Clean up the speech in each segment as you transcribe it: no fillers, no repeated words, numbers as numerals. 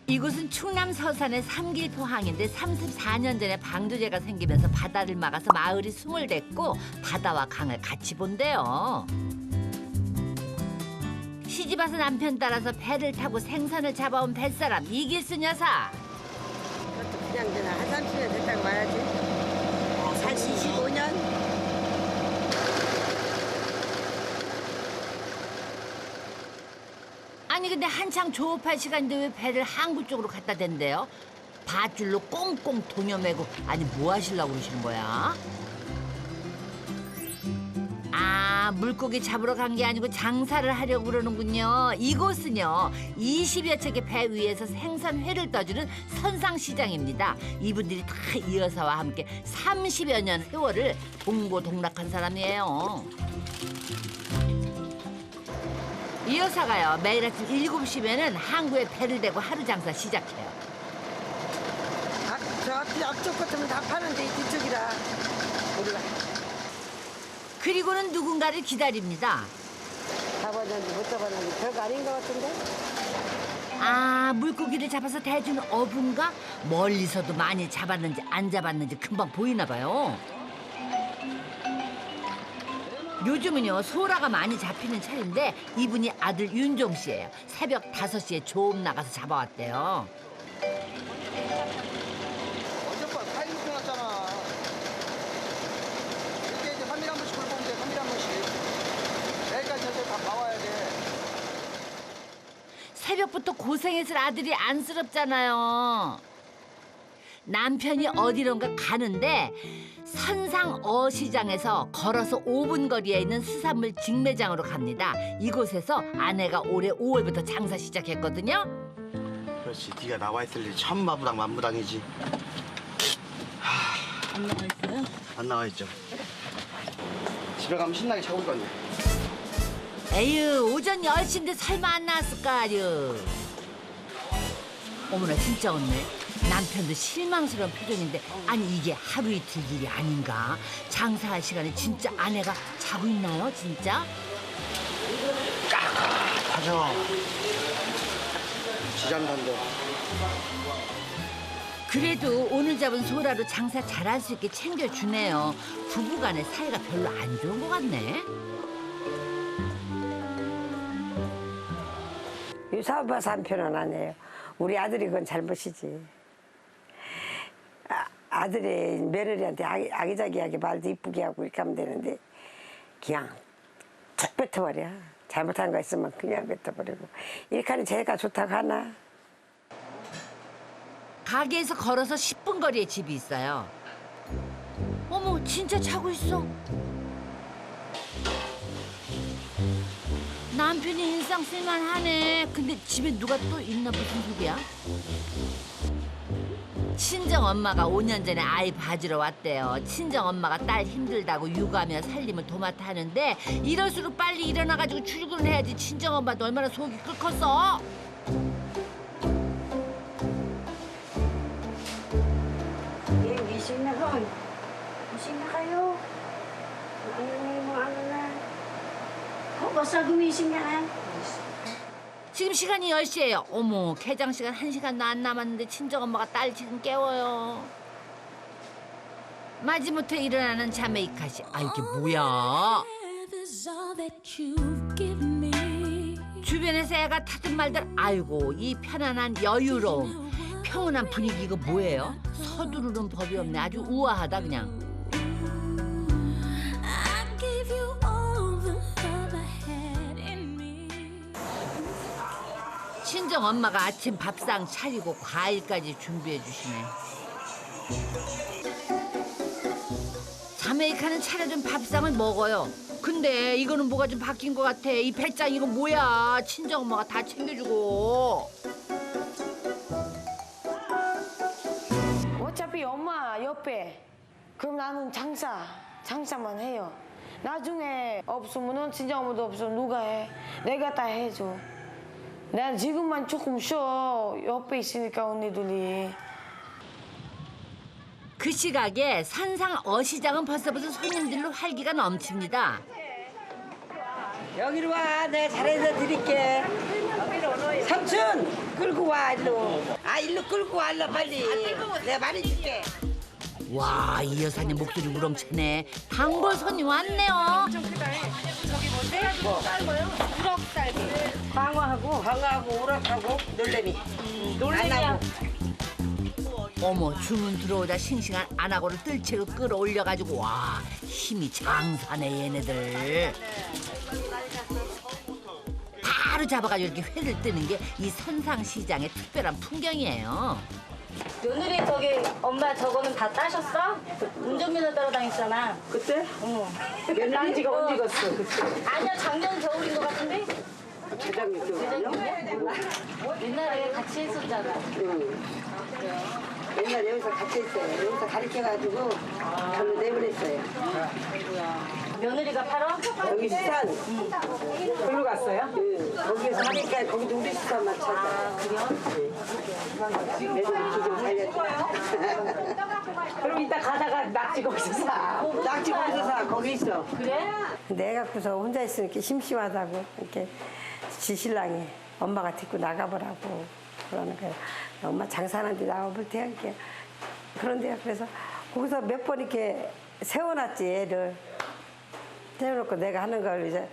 이곳은 충남 서산의 삼길포항인데 34년 전에 방조제가 생기면서 바다를 막아서 마을이 숨을 댔고 바다와 강을 같이 본대요. 시집와서 남편 따라서 배를 타고 생선을 잡아온 뱃사람 이길순 여사. 그것도 그냥 한 30년 됐다고 봐야지. 한 25년? 아니 근데 한창 조업할 시간인데 왜 배를 항구 쪽으로 갖다 댄대요? 밧줄로 꽁꽁 동여매고 아니 뭐 하시려고 그러시는 거야? 아 물고기 잡으러 간 게 아니고 장사를 하려고 그러는군요. 이곳은요 20여 척의 배 위에서 생선회를 떠주는 선상시장입니다. 이분들이 다 이 여사와 함께 30여 년 세월을 동고동락한 사람이에요. 이 여사가요 매일 아침 7시면은 항구에 배를 대고 하루 장사 시작해요. 저 앞쪽 같으면 다 파는데 이 뒤쪽이라 몰라. 그리고는 누군가를 기다립니다. 잡았는지 못 잡았는지 별거 아닌 것 같은데? 아 물고기를 잡아서 대주는 어부인가? 멀리서도 많이 잡았는지 안 잡았는지 금방 보이나 봐요. 요즘은요 소라가 많이 잡히는 차인데 이분이 아들 윤종 씨예요. 새벽 5시에 조업 나가서 잡아왔대요. 어젯밤 타임 끊었잖아. 이렇게 이제 3일에 한 번씩 굴보면 돼. 3일에 한 번씩. 내일까지 저녁 다 봐와야 돼. 새벽부터 고생했을 아들이 안쓰럽잖아요. 남편이 어디론가 가는데 선상 어시장에서 걸어서 5분 거리에 있는 수산물 직매장으로 갑니다. 이곳에서 아내가 올해 5월부터 장사 시작했거든요. 그렇지. 네가 나와 있을 일 천마부당 만부당이지. 안 나와 있어요? 안 나와 있죠. 집에 가면 신나게 자고 있거든요. 에휴 오전 10시인데 설마 안 나왔을까 아유. 어머나 진짜 없네. 남편도 실망스러운 표정인데 아니 이게 하루 이틀 일이 아닌가? 장사할 시간에 진짜 아내가 자고 있나요 진짜? 가져. 지잠단데. 그래도 오늘 잡은 소라로 장사 잘할 수 있게 챙겨주네요. 부부간의 사이가 별로 안 좋은 것 같네. 유사오빠서 한 편은 아니에요. 우리 아들이 그건 잘못이지. 아들이 며느리한테 아기자기하게 말도 이쁘게 하고 이렇게 하면 되는데 그냥 툭 뱉어버려. 잘못한 거 있으면 그냥 뱉어버리고. 이렇게 하니 제가 좋다고 하나? 가게에서 걸어서 10분 거리에 집이 있어요. 어머 진짜 자고 있어. 남편이 인상 쓸만하네. 근데 집에 누가 또 있나 무슨 소리야? 친정 엄마가 5년 전에 아이 봐주러 왔대요. 친정 엄마가 딸 힘들다고 육아며 살림을 도맡아 하는데 이럴수록 빨리 일어나가지고 출근을 해야지. 친정 엄마도 얼마나 속이 끓겠어. 예, 미식 나가. 미식 나가요. ano na. Basta gumising ka na. 지금 시간이 10시예요. 어머 개장 시간 1시간도 안 남았는데 친정엄마가 딸 지금 깨워요. 마지못해 일어나는 자메이카 씨. 아 이게 뭐야. 주변에서 애가 타든 말든 아이고 이 편안한 여유로움 평온한 분위기 이거 뭐예요? 서두르는 법이 없네. 아주 우아하다 그냥. 친정 엄마가 아침 밥상 차리고 과일까지 준비해 주시네. 자메이카는 차려준 밥상을 먹어요. 근데 이거는 뭐가 좀 바뀐 것 같아. 이 배짱 이거 뭐야. 친정 엄마가 다 챙겨주고. 어차피 엄마 옆에 그럼 나는 장사만 해요. 나중에 없으면은 친정 엄마도 없으면 누가 해? 내가 다 해줘. 난 지금만 조금 쉬어. 옆에 있으니까 언니들이. 그 시각에 선상 어시장은 벌써부터 손님들로 활기가 넘칩니다. 여기로 와. 내가 잘해서 드릴게. 삼촌 끌고 와 일로. 아 일로 끌고 와 일로 빨리. 내가 말해줄게. 와, 이 여사님 목소리 우렁차네. 단골 손님 왔네요. 방어하고 우럭하고 놀래미. 놀래미하고. 어머, 주문 들어오자 싱싱한 안하고를 뜰채로 끌어올려가지고 와, 힘이 장사네 얘네들. 바로 잡아가지고 이렇게 회를 뜨는 게 이 선상시장의 특별한 풍경이에요. 며느리 저기 엄마 저거는 다 따셨어? 운전면허 따러 다녔잖아. 그때? 어. 며느리가 언제 갔어 그때? 아니야 작년 겨울인 것 같은데? 재작년 재작년이야? 옛날에 같이 했었잖아. 옛날 여기서 같이 했어요. 여기서 가르쳐가지고 저는 내보냈어요. 며느리가 팔아? 여기 수산. 글로 갔어요? 응. 거기서 하니까 거기도 우리 수산만 찾아. 애들 기좀 살려줘. 그럼 이따 가다가 낙지 거기서 사. 낙지 거기서 사. 거기 있어. 그래? 내가 갖고서 혼자 있으니까 심심하다고 이렇게 지 신랑이 엄마가 데리고 나가보라고 그러는 거예요. 엄마 장사하는데 나와볼 테야 이렇게 그런데요. 그래서 거기서 몇 번 이렇게 세워놨지 애를 세워놓고 내가 하는 걸 이제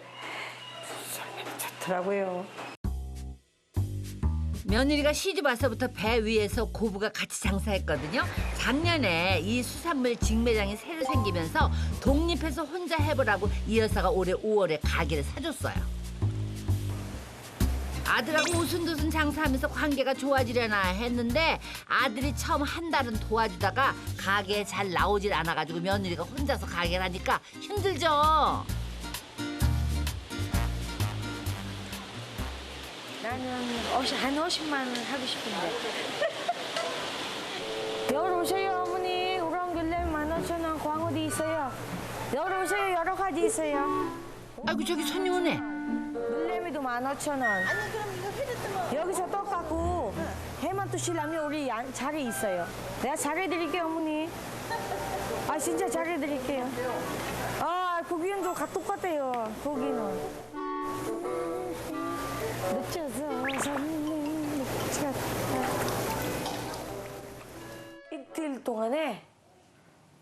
좋더라고요. 며느리가 시집 와서부터 배 위에서 고부가 같이 장사했거든요. 작년에 이 수산물 직매장이 새로 생기면서 독립해서 혼자 해보라고 이 여사가 올해 5월에 가게를 사줬어요. 아들하고 우순두순 장사하면서 관계가 좋아지려나 했는데 아들이 처음 한 달은 도와주다가 가게에 잘 나오질 않아가지고 며느리가 혼자서 가게를 하니까 힘들죠. 나는 한 50만 원 하고 싶은데. 여기 오세요 어머니. 우렁글레 15,000원 광어도 있어요. 여기 오세요. 여러 가지 있어요. 아이고 저기 손님 오네. 물레미도 15,000원. 여기서 똑같고 해만 뜨시려면 우리 자리 있어요. 내가 잘해드릴게요 어머니. 아 진짜 잘해드릴게요. 아 고기는 똑같아요. 고기는. 늦춰서 손님 늦췄다. 이틀 동안에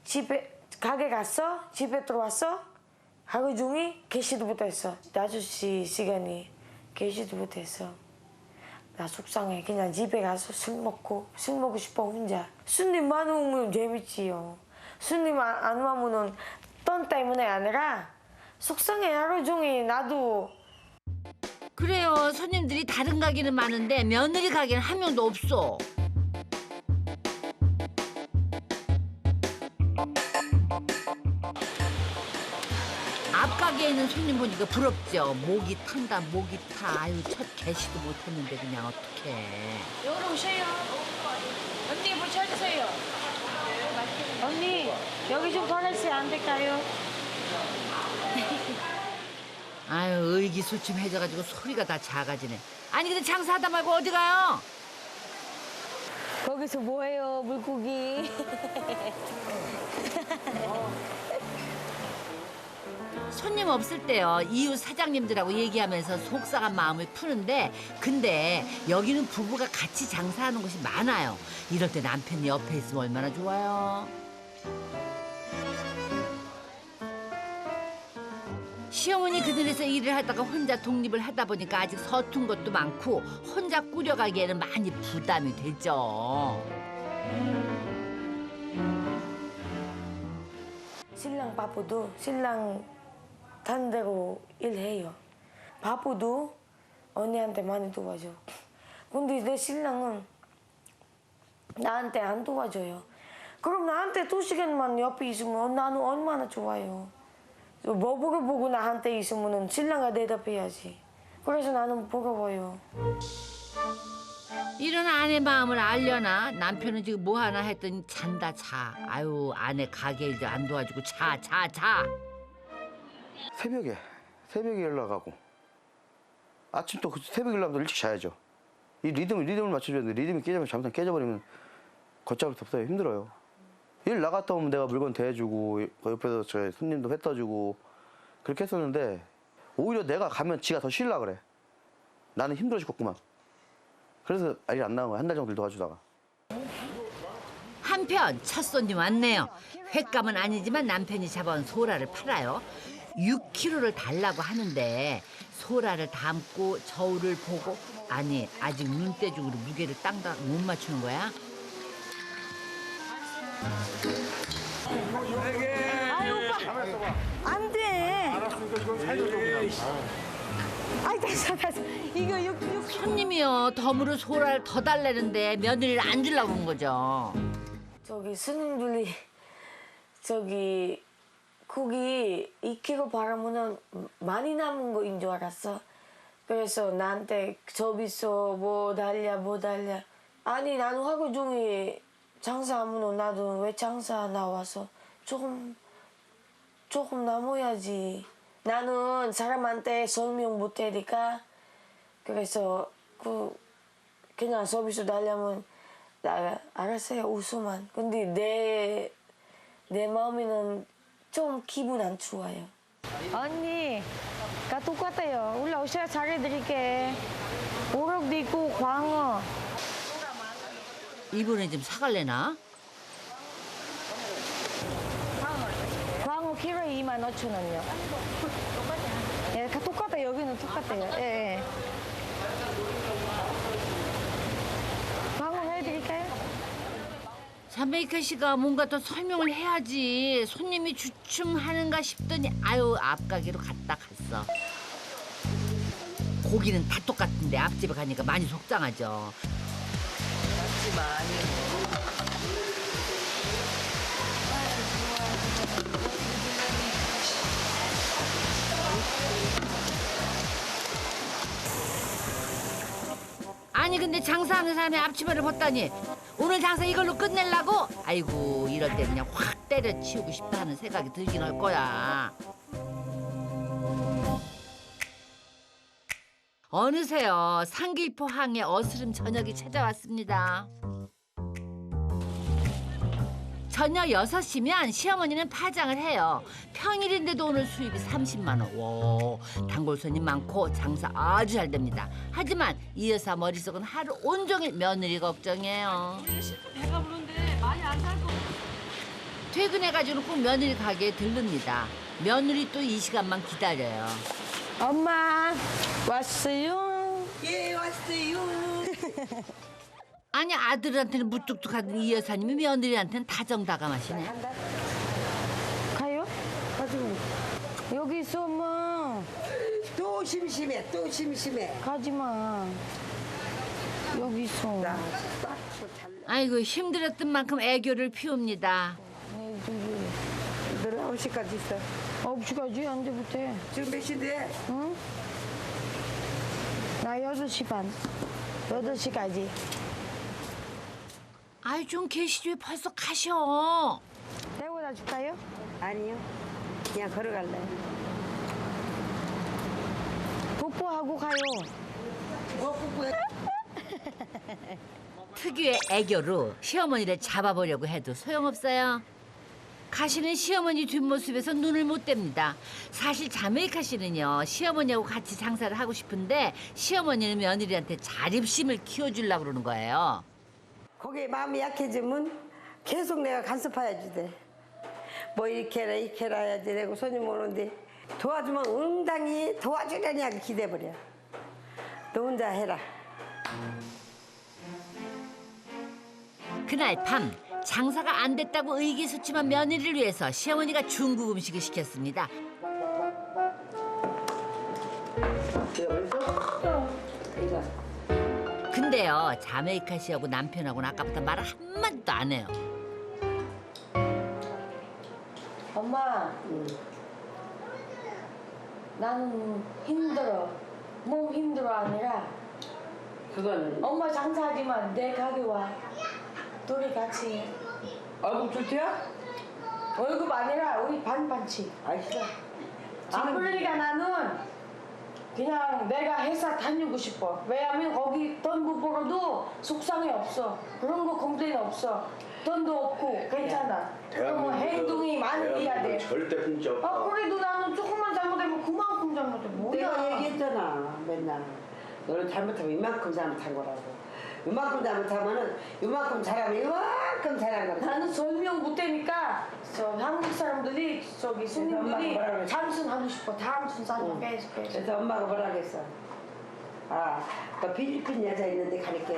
집에 가게 갔어? 집에 들어왔어? 하루 종일 게시도 못했어. 5시 시간이 게시도 못했어. 나 속상해. 그냥 집에 가서 술 먹고 싶어 혼자. 손님 많으면 재밌지요. 손님 안 오면은 돈 때문에 아니라 속상해. 하루 종일 나도. 그래요. 손님들이 다른 가게는 많은데 며느리 가게는 한 명도 없어. 앞 가게에 있는 손님 보니까 부럽죠. 목이 탄다, 목이 타. 아유, 첫 개시도 못했는데 그냥 어떡해. 여기 오세요. 언니 물 쳐주세요. 언니 여기 좀 걸으시면 안 될까요? 아유, 의기소침해져가지고 소리가 다 작아지네. 아니 근데 장사하다 말고 어디 가요? 거기서 뭐해요 물고기. 손님 없을 때요, 이웃 사장님들하고 얘기하면서 속상한 마음을 푸는데, 근데 여기는 부부가 같이 장사하는 곳이 많아요. 이럴 때 남편이 옆에 있으면 얼마나 좋아요. 시어머니 그늘에서 일을 하다가 혼자 독립을 하다 보니까 아직 서툰 것도 많고 혼자 꾸려가기에는 많이 부담이 되죠. 신랑 바쁘도 신랑 간 대로 일해요. 바쁘도 언니한테 많이 도와줘. 근데 내 신랑은 나한테 안 도와줘요. 그럼 나한테 2시간만 옆에 있으면 나는 얼마나 좋아요. 뭐 보고 나한테 있으면 신랑가 대답해야지. 그래서 나는 부러워요. 이런 아내 마음을 알려나 남편은 지금 뭐 하나 했더니 잔다 자. 아유, 아내 가게 일도 안 도와주고 자. 새벽에 연락하고 아침 또 새벽에 연락하면 일찍 자야죠. 이 리듬을 맞춰줘야 돼. 리듬이 깨지면 잠깐 깨져버리면 걷잡을 수 없어요. 힘들어요. 일 나갔다 오면 내가 물건 대해주고 옆에서 저 손님도 회 떠주고 그렇게 했었는데 오히려 내가 가면 지가 더 쉬려고 그래. 나는 힘들어 죽겠구만. 그래서 일 안 나온 거야. 한 달 정도 도와주다가. 한편 첫 손님 왔네요. 횟감은 아니지만 남편이 잡아온 소라를 팔아요. 6kg를 달라고 하는데 소라를 담고 저울을 보고 아니 아직 눈대중으로 무게를 땅땅 못 맞추는 거야? 안 돼. 아이 다시 이거 손님이요 덤으로 소라를 더 달래는데 며느리를 안 주려고 그런 거죠. 저기 스님들이 저기 고기 2kg 바라면은 많이 남은 거인 줄 알았어. 그래서 나한테 접있어 뭐 달랴 아니 나는 하루 종일 장사하면 나도 왜 장사 나와서 조금 남아야지. 나는 사람한테 설명 못 하니까 그래서 그냥 서비스 달라면 나 알았어요 웃으만. 근데 내 마음에는 좀 기분 안 좋아요. 언니가 똑같아요. 올라오셔야 잘해드릴게. 우럭도 있고 광어. 이번에 좀 사갈래나? 광어 키로에 25,000원이요. 예, 다 똑같아요. 여기는 똑같아요. 예. 광어 해드릴까요? 자메이카 씨가 뭔가 더 설명을 해야지. 손님이 주춤하는가 싶더니 아유 앞가게로 갔다 갔어. 고기는 다 똑같은데 앞집에 가니까 많이 속상하죠. 아니 근데 장사하는 사람이 앞치마를 벗다니 오늘 장사 이걸로 끝내려고? 아이고 이럴 때 그냥 확 때려치우고 싶다는 생각이 들긴 할 거야. 어느새요 상길포항의 어스름 저녁이 찾아왔습니다. 저녁 6시면 시어머니는 파장을 해요. 평일인데도 오늘 수입이 30만 원. 와, 단골 손님 많고 장사 아주 잘 됩니다. 하지만 이 여사 머릿속은 하루 온종일 며느리 걱정이에요. 배가 부른데 많이 안 살 거. 퇴근해가지고 꼭 며느리 가게에 들릅니다. 며느리 또 이 시간만 기다려요. 엄마 왔어요? 예, 왔어요. 아니 아들한테는 무뚝뚝하던 이 여사님이 며느리한테는 다정다감하시네. 가요? 가지고 여기 있어 엄마. 또 심심해. 가지마. 여기 있어. 아이고 힘들었던 만큼 애교를 피웁니다. 네, 저기 너 9시까지 있어. 9시까지 안 돼부터. 지금 몇 시인데? 응? 나 8시 반. 8시까지. 아이 좀 계시지 왜 벌써 가셔. 데워다 줄까요? 아니요. 그냥 걸어갈래. 뽀뽀하고 가요. 뭐 뽀뽀해? 특유의 애교로 시어머니를 잡아보려고 해도 소용없어요. 가시는 시어머니 뒷모습에서 눈을 못 뗍니다. 사실 자메이카 씨는요 시어머니하고 같이 장사를 하고 싶은데 시어머니는 며느리한테 자립심을 키워주려고 그러는 거예요. 거기에 마음이 약해지면 계속 내가 간섭해야지 돼. 뭐 이렇게 해라 해야지 되고 손님 오는데 도와주면 응당히 도와주려니 하고 기대버려. 너 혼자 해라. 그날 밤 장사가 안 됐다고 의기소침한 며느리를 위해서 시어머니가 중국 음식을 시켰습니다. 근데요 자메이카 씨하고 남편하고는 아까부터 말을 한마디도 안 해요. 엄마. 나는 힘들어. 몸 힘들어 아니라 그거는 엄마 장사하지만 내 가게 와. 둘이 같이. 얼굴 좋대요? 월급 아니라 우리 반반치. 알겠어. 안 그러니까 나는 그냥 내가 회사 다니고 싶어. 왜냐면 거기 돈 못 벌어도 속상해 없어. 그런 거 컴플레인 없어. 돈도 없고 괜찮아. 그럼 뭐 행동이 많이 해야 돼. 절대 품지 없다. 그래도 나는 조금만 잘못하면 그만큼 잘못해. 뭐야. 내가 얘기했잖아 맨날. 너는 잘못하면 이만큼 잘못한 거라고. 이만큼 잘못하면은 이만큼 잘하면 이만큼 잘한 거. 나는 설명 못하니까 저 한국 사람들이 저기 손님들이 엄마가 뭐라 잠순하고 싶어. 잠순 사고 계속. 그래서 엄마가 뭐라 그랬어? 아, 그 필리핀 여자 있는데 가니까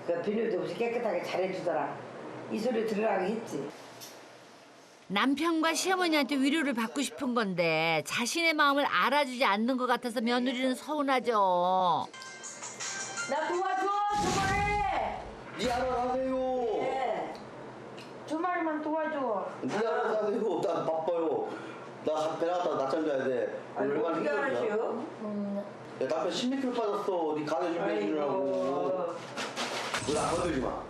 그 비누도 없이 깨끗하게 잘해주더라. 이 소리 들으라고 했지. 남편과 시어머니한테 위로를 받고 싶은 건데 자신의 마음을 알아주지 않는 것 같아서 며느리는 서운하죠. 나 도와줘 주말에. 니 알아서 하세요. 네. 주말에만 도와줘. 니 알아서 하세요. 나 바빠요. 나 배 나갔다가 낮잠 자야 돼. 아니, 얼마나 어떻게 힘들냐. 알았어요? 야, 남편 16kg 빠졌어. 니 가게 준비해 주느라고. 너나 건들지 마.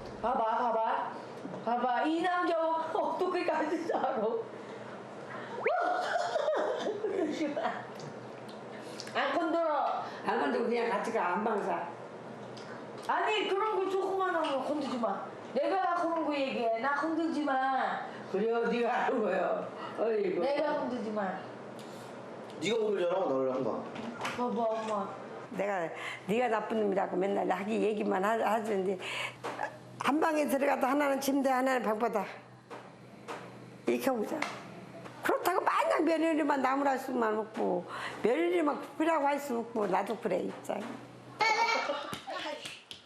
봐봐 이 남자 어떻게 가지 알아? 안 건드려. 안 건드고 그냥 같이 가, 안방사. 아니 그런 거 조금만 하면 건들지 마. 내가 그런 거 얘기해. 나 건들지 마. 그래요, 네가 하는 거요. 어이구. 내가 건들지 마. 네가 건들잖아. 나를 한 번. 봐봐 엄마. 내가 네가 나쁜 놈이라고 맨날 하기 얘기만 하는데 한 방에 들어가도 하나는 침대 하나는 방바다 이렇게 하고자. 그렇다고 마냥 며느리만 나무랄 수만 없고 며느리만 그라고 할 수 없고 나도 그래 입장.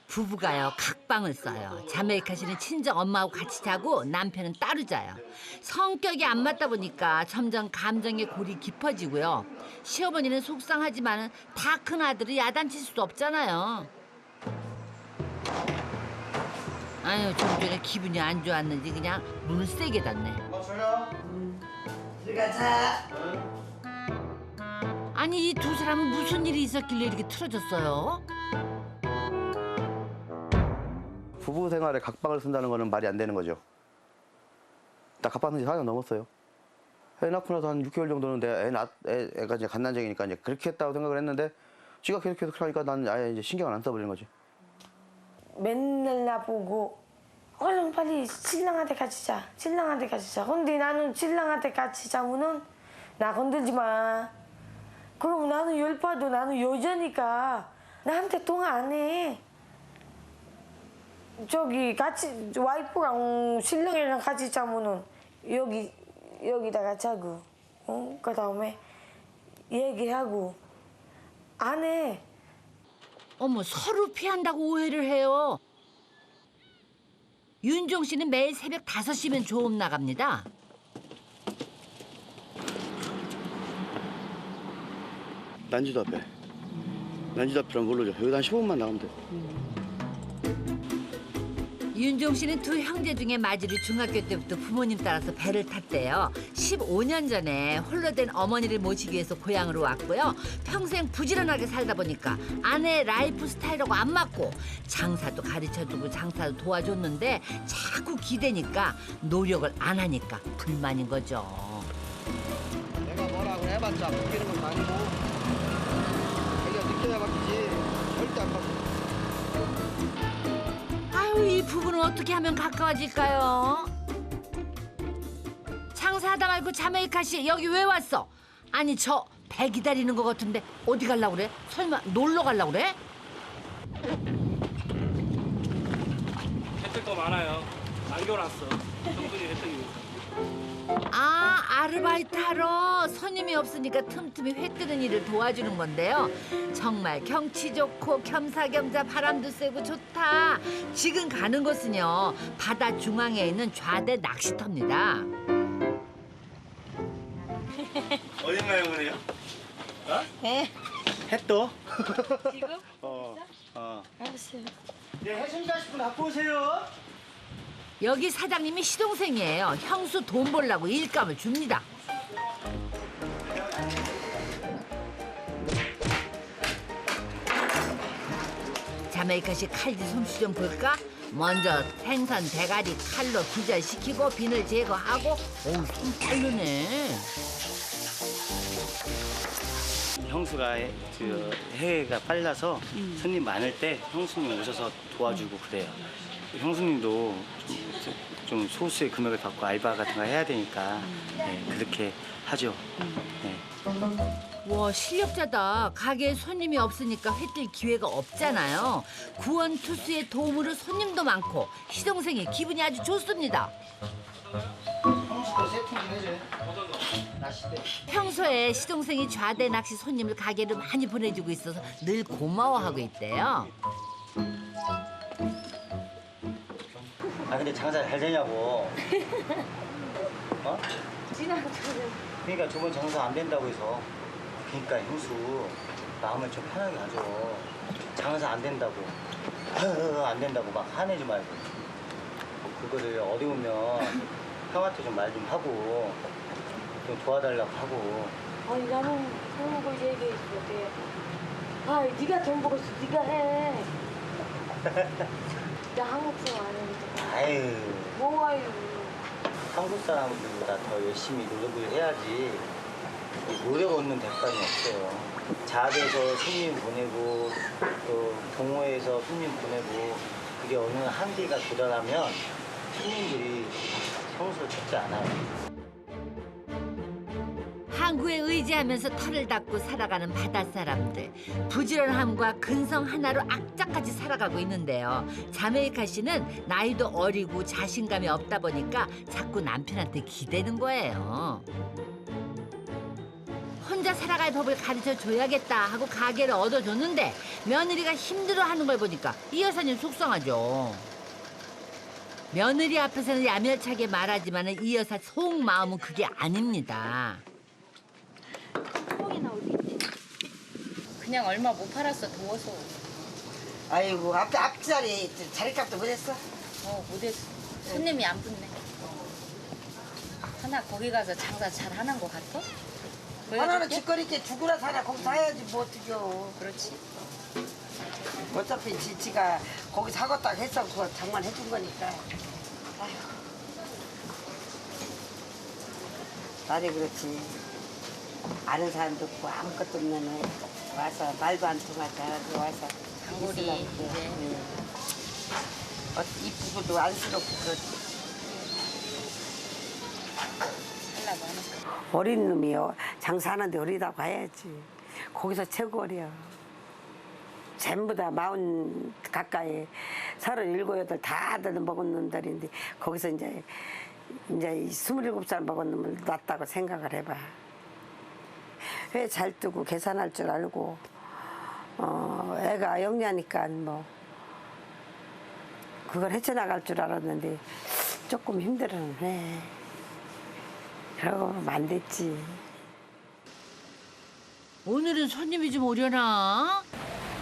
부부가요 각방을 써요. 자메이카 씨는 친정 엄마하고 같이 자고 남편은 따로 자요. 성격이 안 맞다 보니까 점점 감정의 골이 깊어지고요. 시어머니는 속상하지만 다 큰 아들을 야단칠 수도 없잖아요. 아유 좀 전에 기분이 안 좋았는지 그냥 문을 세게 닫네. 맞춰요. 들어가자. 아니 이 두 사람은 무슨 일이 있었길래 이렇게 틀어졌어요? 부부 생활에 각방을 쓴다는 거는 말이 안 되는 거죠. 나 각방 쓴지 4년 넘었어요. 애 낳고 나서 한 6개월 정도는 애가 이제 갓난쟁이니까 이제 그렇게 했다고 생각을 했는데 지가 계속 하니까 난 아예 이제 신경을 안 써버리는 거지. 맨날 나보고 얼른 빨리 신랑한테 같이 자. 신랑한테 같이 자. 근데 나는 신랑한테 같이 자면은 나 건들지 마. 그럼 나는 열받아. 나는 여자니까 나한테 통화 안 해. 저기 같이 와이프랑 신랑이랑 같이 자면은 여기다가 자고, 그 다음에 얘기하고 안 해. 어머 서로 피한다고 오해를 해요. 윤종 씨는 매일 새벽 5시면 조업 나갑니다. 난지도 앞에. 난지도 앞이란 모르죠. 여기다 한 15분만 나가면 돼. 윤종 씨는 두 형제 중에 마지를 중학교 때부터 부모님 따라서 배를 탔대요. 15년 전에 홀로 된 어머니를 모시기 위해서 고향으로 왔고요. 평생 부지런하게 살다 보니까 아내 라이프 스타일하고 안 맞고 장사도 가르쳐주고 장사도 도와줬는데 자꾸 기대니까 노력을 안 하니까 불만인 거죠. 내가 뭐라고 해봤자 바뀌는 건 아니고 자기가 느껴야 바뀌지 절대 안 바뀌어. 아유 이 부부는 어떻게 하면 가까워질까요? 장사하다 말고 자메이카 씨 여기 왜 왔어? 아니 저 배 기다리는 것 같은데 어디 가려고 그래? 설마 놀러 가려고 그래? 혜택 더 많아요. 남겨놨어. 성분이 혜택이 있어. 아 아르바이트 하러 손님이 없으니까 틈틈이 회 뜨는 일을 도와주는 건데요. 정말 경치 좋고 겸사겸사 바람도 쐬고 좋다. 지금 가는 곳은요 바다 중앙에 있는 좌대 낚시터입니다. 어디 가요, 그래요? 어? 네. 햇도? 지금? 알았어요. 네, 해준다 싶으면 갖고 오세요. 여기 사장님이 시동생이에요. 형수 돈 벌라고 일감을 줍니다. 자메이카식 칼질 솜씨 좀 볼까? 먼저 생선 대가리 칼로 기절시키고 비늘 제거하고 어우 손 빠르네. 형수가 그 해가 빨라서 손님 많을 때 형수님 오셔서 도와주고 그래요. 형수님도 좀 소수의 금액을 받고 알바 같은 거 해야 되니까 네, 그렇게 하죠. 네. 와, 실력자다. 가게에 손님이 없으니까 회뜰 기회가 없잖아요. 구원투수의 도움으로 손님도 많고 시동생이 기분이 아주 좋습니다. 평소에 시동생이 좌대 낚시 손님을 가게로 많이 보내주고 있어서 늘 고마워하고 있대요. 아 근데 장사 잘 되냐고. 어? 그러니까 저번 장사 안 된다고 해서. 그러니까 형수 마음을 좀 편하게 가져. 장사 안 된다고. 안 된다고 막 화내지 말고. 그거를 어려우면 형한테 좀 말 좀 하고 좀 도와달라고 하고. 아니 나는 돈 벌고 얘기해줄게. 아 네가 돈 벌었어. 네가 해. 나 한국 사람 아닌데. 아유 뭐가요? 한국 사람들보다 더 열심히 노력을 해야지 노력 없는 대가는 없어요. 자대에서 손님 보내고 또 동호회에서 손님 보내고 그게 어느 한계가 도달하면 손님들이 평소를 찾지 않아요. 항구에 의지하면서 털을 닦고 살아가는 바닷사람들. 부지런함과 근성 하나로 악착같이 살아가고 있는데요. 자메이카 씨는 나이도 어리고 자신감이 없다 보니까 자꾸 남편한테 기대는 거예요. 혼자 살아갈 법을 가르쳐줘야겠다 하고 가게를 얻어줬는데 며느리가 힘들어하는 걸 보니까 이 여사님 속상하죠. 며느리 앞에서는 야멸차게 말하지만 이 여사 속마음은 그게 아닙니다. 그냥 얼마 못 팔았어, 더워서. 아이고 앞자리 자리값도 못했어. 못했어. 손님이 안 붙네. 하나 거기 가서 장사 잘 하는 거 같아? 하나는 짓거리게 죽으라 사냐 거기서 해야지 뭐 어떡해요. 그렇지. 어차피 지가 거기 사갔다 했어 그거 장만 해준 거니까. 아휴. 나도 그렇지. 아는 사람도 없고 아무것도 없는 와서 말도 안 통하자 와서 단골이 있으라고 이제. 그래. 이쁘고도 안쓰럽고 그렇지. 하려고 하는 거. 어린 놈이요. 장사하는데 어리다고 해야지. 거기서 최고 어려. 전부 다 40 가까이 37, 8 다 먹은 놈들인데 거기서 이제 27살 먹은 놈을 놨다고 생각을 해봐. 회 잘 뜨고 계산할 줄 알고 애가 영리하니까 뭐 그걸 헤쳐나갈 줄 알았는데 조금 힘들어네. 그러고 안 됐지. 오늘은 손님이 좀 오려나?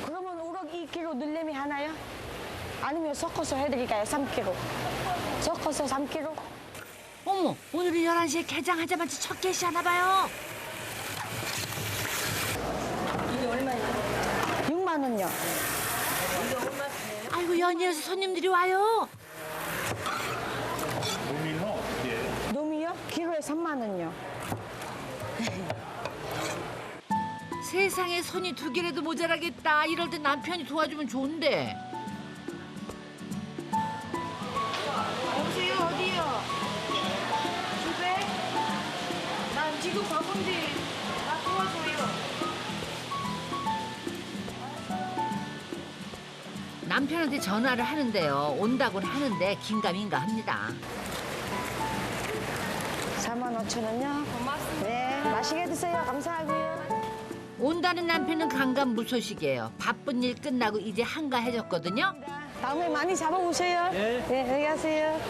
그러면 우럭 2kg 늘림이 하나요? 아니면 섞어서 해드릴까요? 3kg. 섞어서 3kg. 어머, 오늘은 11시에 개장하자마자 첫 개시 하나 봐요. 이게 얼마예요? 6만 원요. 아이고, 연이어서 손님들이 와요. 놈이요? 키로에 3만 원요. 세상에 손이 2개라도 모자라겠다. 이럴 때 남편이 도와주면 좋은데. 여보세요, 어디요? 집에? 난 지금 바쁜데 나 도와줘요. 남편한테 전화를 하는데요. 온다고는 하는데 긴가민가 합니다. 45,000원요? 고맙습니다. 네, 맛있게 드세요. 감사하고요. 온다는 남편은 강간무소식이에요. 바쁜 일 끝나고 이제 한가해졌거든요. 다음에 많이 잡아오세요. 네. 네, 안녕히 가세요.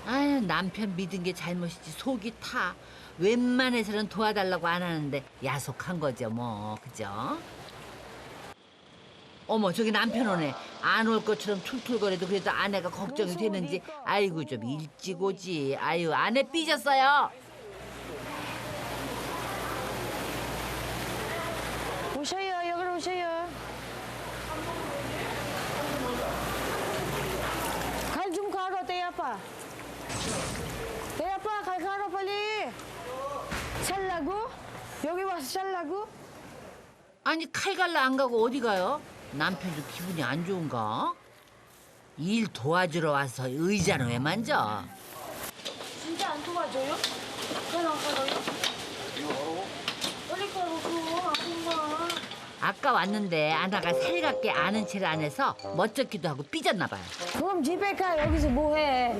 아유, 남편 믿은 게 잘못이지 속이 타. 웬만해서는 도와달라고 안 하는데 야속한 거죠 뭐. 그죠? 어머, 저기 남편 오네. 안 올 것처럼 툴툴거려도 그래도 아내가 걱정이 되는지. 아이고, 좀 일찍 오지. 아유, 아내 삐졌어요. 오셔요, 여기로 오셔요. 갈 좀 가러, 대아빠. 대아빠, 갈 가러, 빨리. 살라고? 여기 와서 살라고? 아니, 칼 갈라 안 가고 어디 가요? 남편 좀 기분이 안 좋은가? 일 도와주러 와서 의자는 왜 만져? 진짜 안 도와줘요? 아까 왔는데 아나가 살갑게 아는 체를 안 해서 멋쩍기도 하고 삐졌나 봐요. 그럼 집에 가. 여기서 뭐해?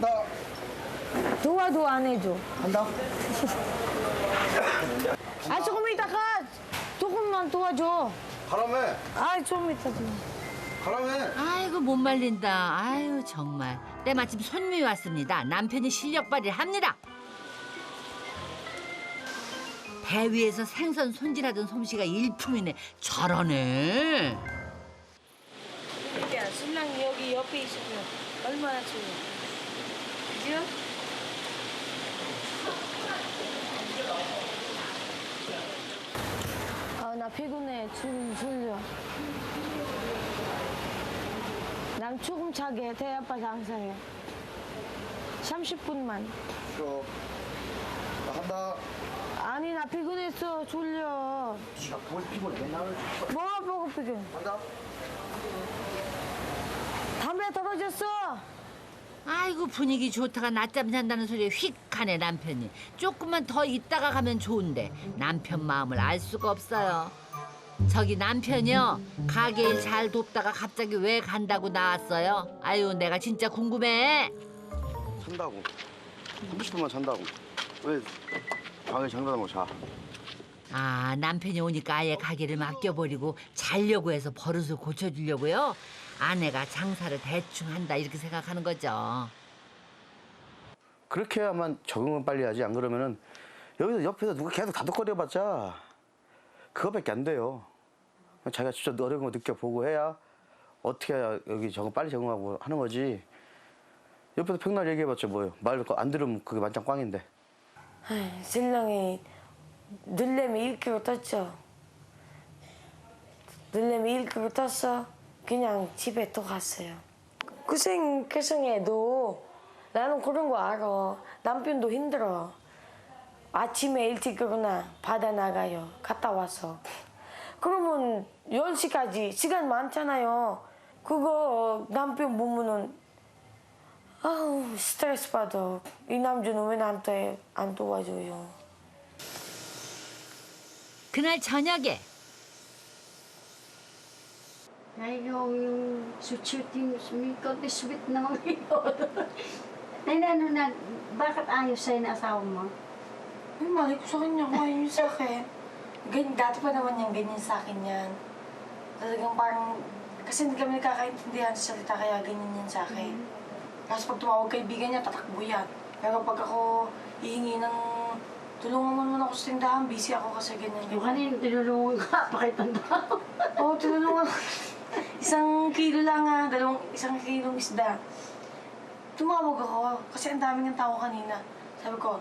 도와도 안 해줘. 한다. 아, 조금 이따 가. 조금만 도와줘. 가라매. 아, 좀 이따 좀. 가라매. 아이고 못 말린다. 아유 정말. 때마침 손님이 왔습니다. 남편이 실력 발휘를 합니다. 배 위에서 생선 손질하던 솜씨가 일품이네. 잘하네. 그러니까 신랑이 여기 옆에 있으면 얼마나 좋아. 그죠? 아, 나 피곤해. 지금 졸려. 난 조금 차게 대아빠 장사해. 30분만. 싫어. 나 한다. 아니, 나 피곤했어. 졸려. 지가 뭘 피곤해. 맨날. 뭐가 보고 피곤해. 한다. 담배 떨어졌어. 아이고 분위기 좋다가 낮잠 잔다는 소리에 휙 하네 남편이. 조금만 더 있다가 가면 좋은데 남편 마음을 알 수가 없어요. 저기 남편이요. 가게 일 잘 돕다가 갑자기 왜 간다고 나왔어요. 아유 내가 진짜 궁금해. 잔다고. 30분만 잔다고. 왜 방에 장단하고 자. 아 남편이 오니까 아예 가게를 맡겨버리고 자려고 해서 버릇을 고쳐주려고요. 아내가 장사를 대충 한다 이렇게 생각하는 거죠. 그렇게 해야만 적응은 빨리 하지. 안 그러면은 여기서 옆에서 누가 계속 다독거려봤자 그거밖에 안 돼요. 자기가 진짜 어려운 거 느껴보고 해야 어떻게 해야 여기 적응 빨리 적응하고 하는 거지. 옆에서 평날 얘기해봤자 뭐예요. 말 안 들으면 그게 만장 꽝인데. 아이, 신랑이 늘레미 1kg 떴죠. 늘레미 1kg 떴어. 그냥 집에 또 갔어요. 고생해도 나는 그런 거 알아. 남편도 힘들어. 아침에 일찍 일어나 바다 나가요. 갔다 와서. 그러면 10시까지 시간 많잖아요. 그거 남편 보면은 아우 스트레스 받아. 이 남자는 왜 나한테 안 도와줘요. 그날 저녁에 Ayaw yung susutin, sumikot, sweet naman yun. Ay, ano na, bakit ayaw sa'yo na asawa mo? Ay, mali ko sa kanya kung ayun sa akin. Dati pa naman yan, ganyan sa akin yan. Talagang parang, kasi hindi kami nagkakaintindihan sa salita, kaya ganyan yan sa akin. Tapos pag tumawag kaibigan niya, tatakbo yan. Pero pag ako hihingi ng tulungan mo naman ako sa tindahan, busy ako kasi ganyan. Yung kanina, tinulungan ka, pakitanda. Oo, tinulungan. 1 kilo lang ha, 1 kilong isda. Tumawag ako kasi ang dami ng tao kanina. Sabi ko,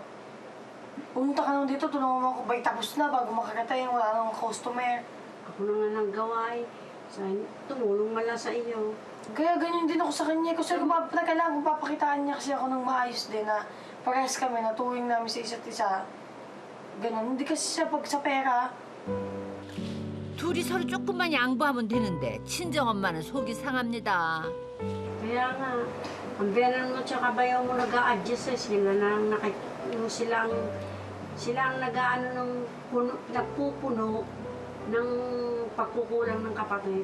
pumunta ka naman dito, tulungan mo ako. Bay, tapos na bago makakatay, wala nang customer. Ako na nga nang gawain. Tumulong man lang sa iyo. Kaya ganyan din ako sa kanya. Kasi kailangan kong papakitaan niya kasi ako ng maayos din na parehas kami na tuwing namin sa isa't isa. Ganon. Hindi kasi siya pag sa pera. 둘이 서로 조금만 양보하면 되는데 친정엄마는 속이 상합니다. Kaya nga, ang biyanan mo tsaka bayaw mo nag-a-adjust sila na silang nag-aano ng nagpupuno ng pagkukulang ng kapatid.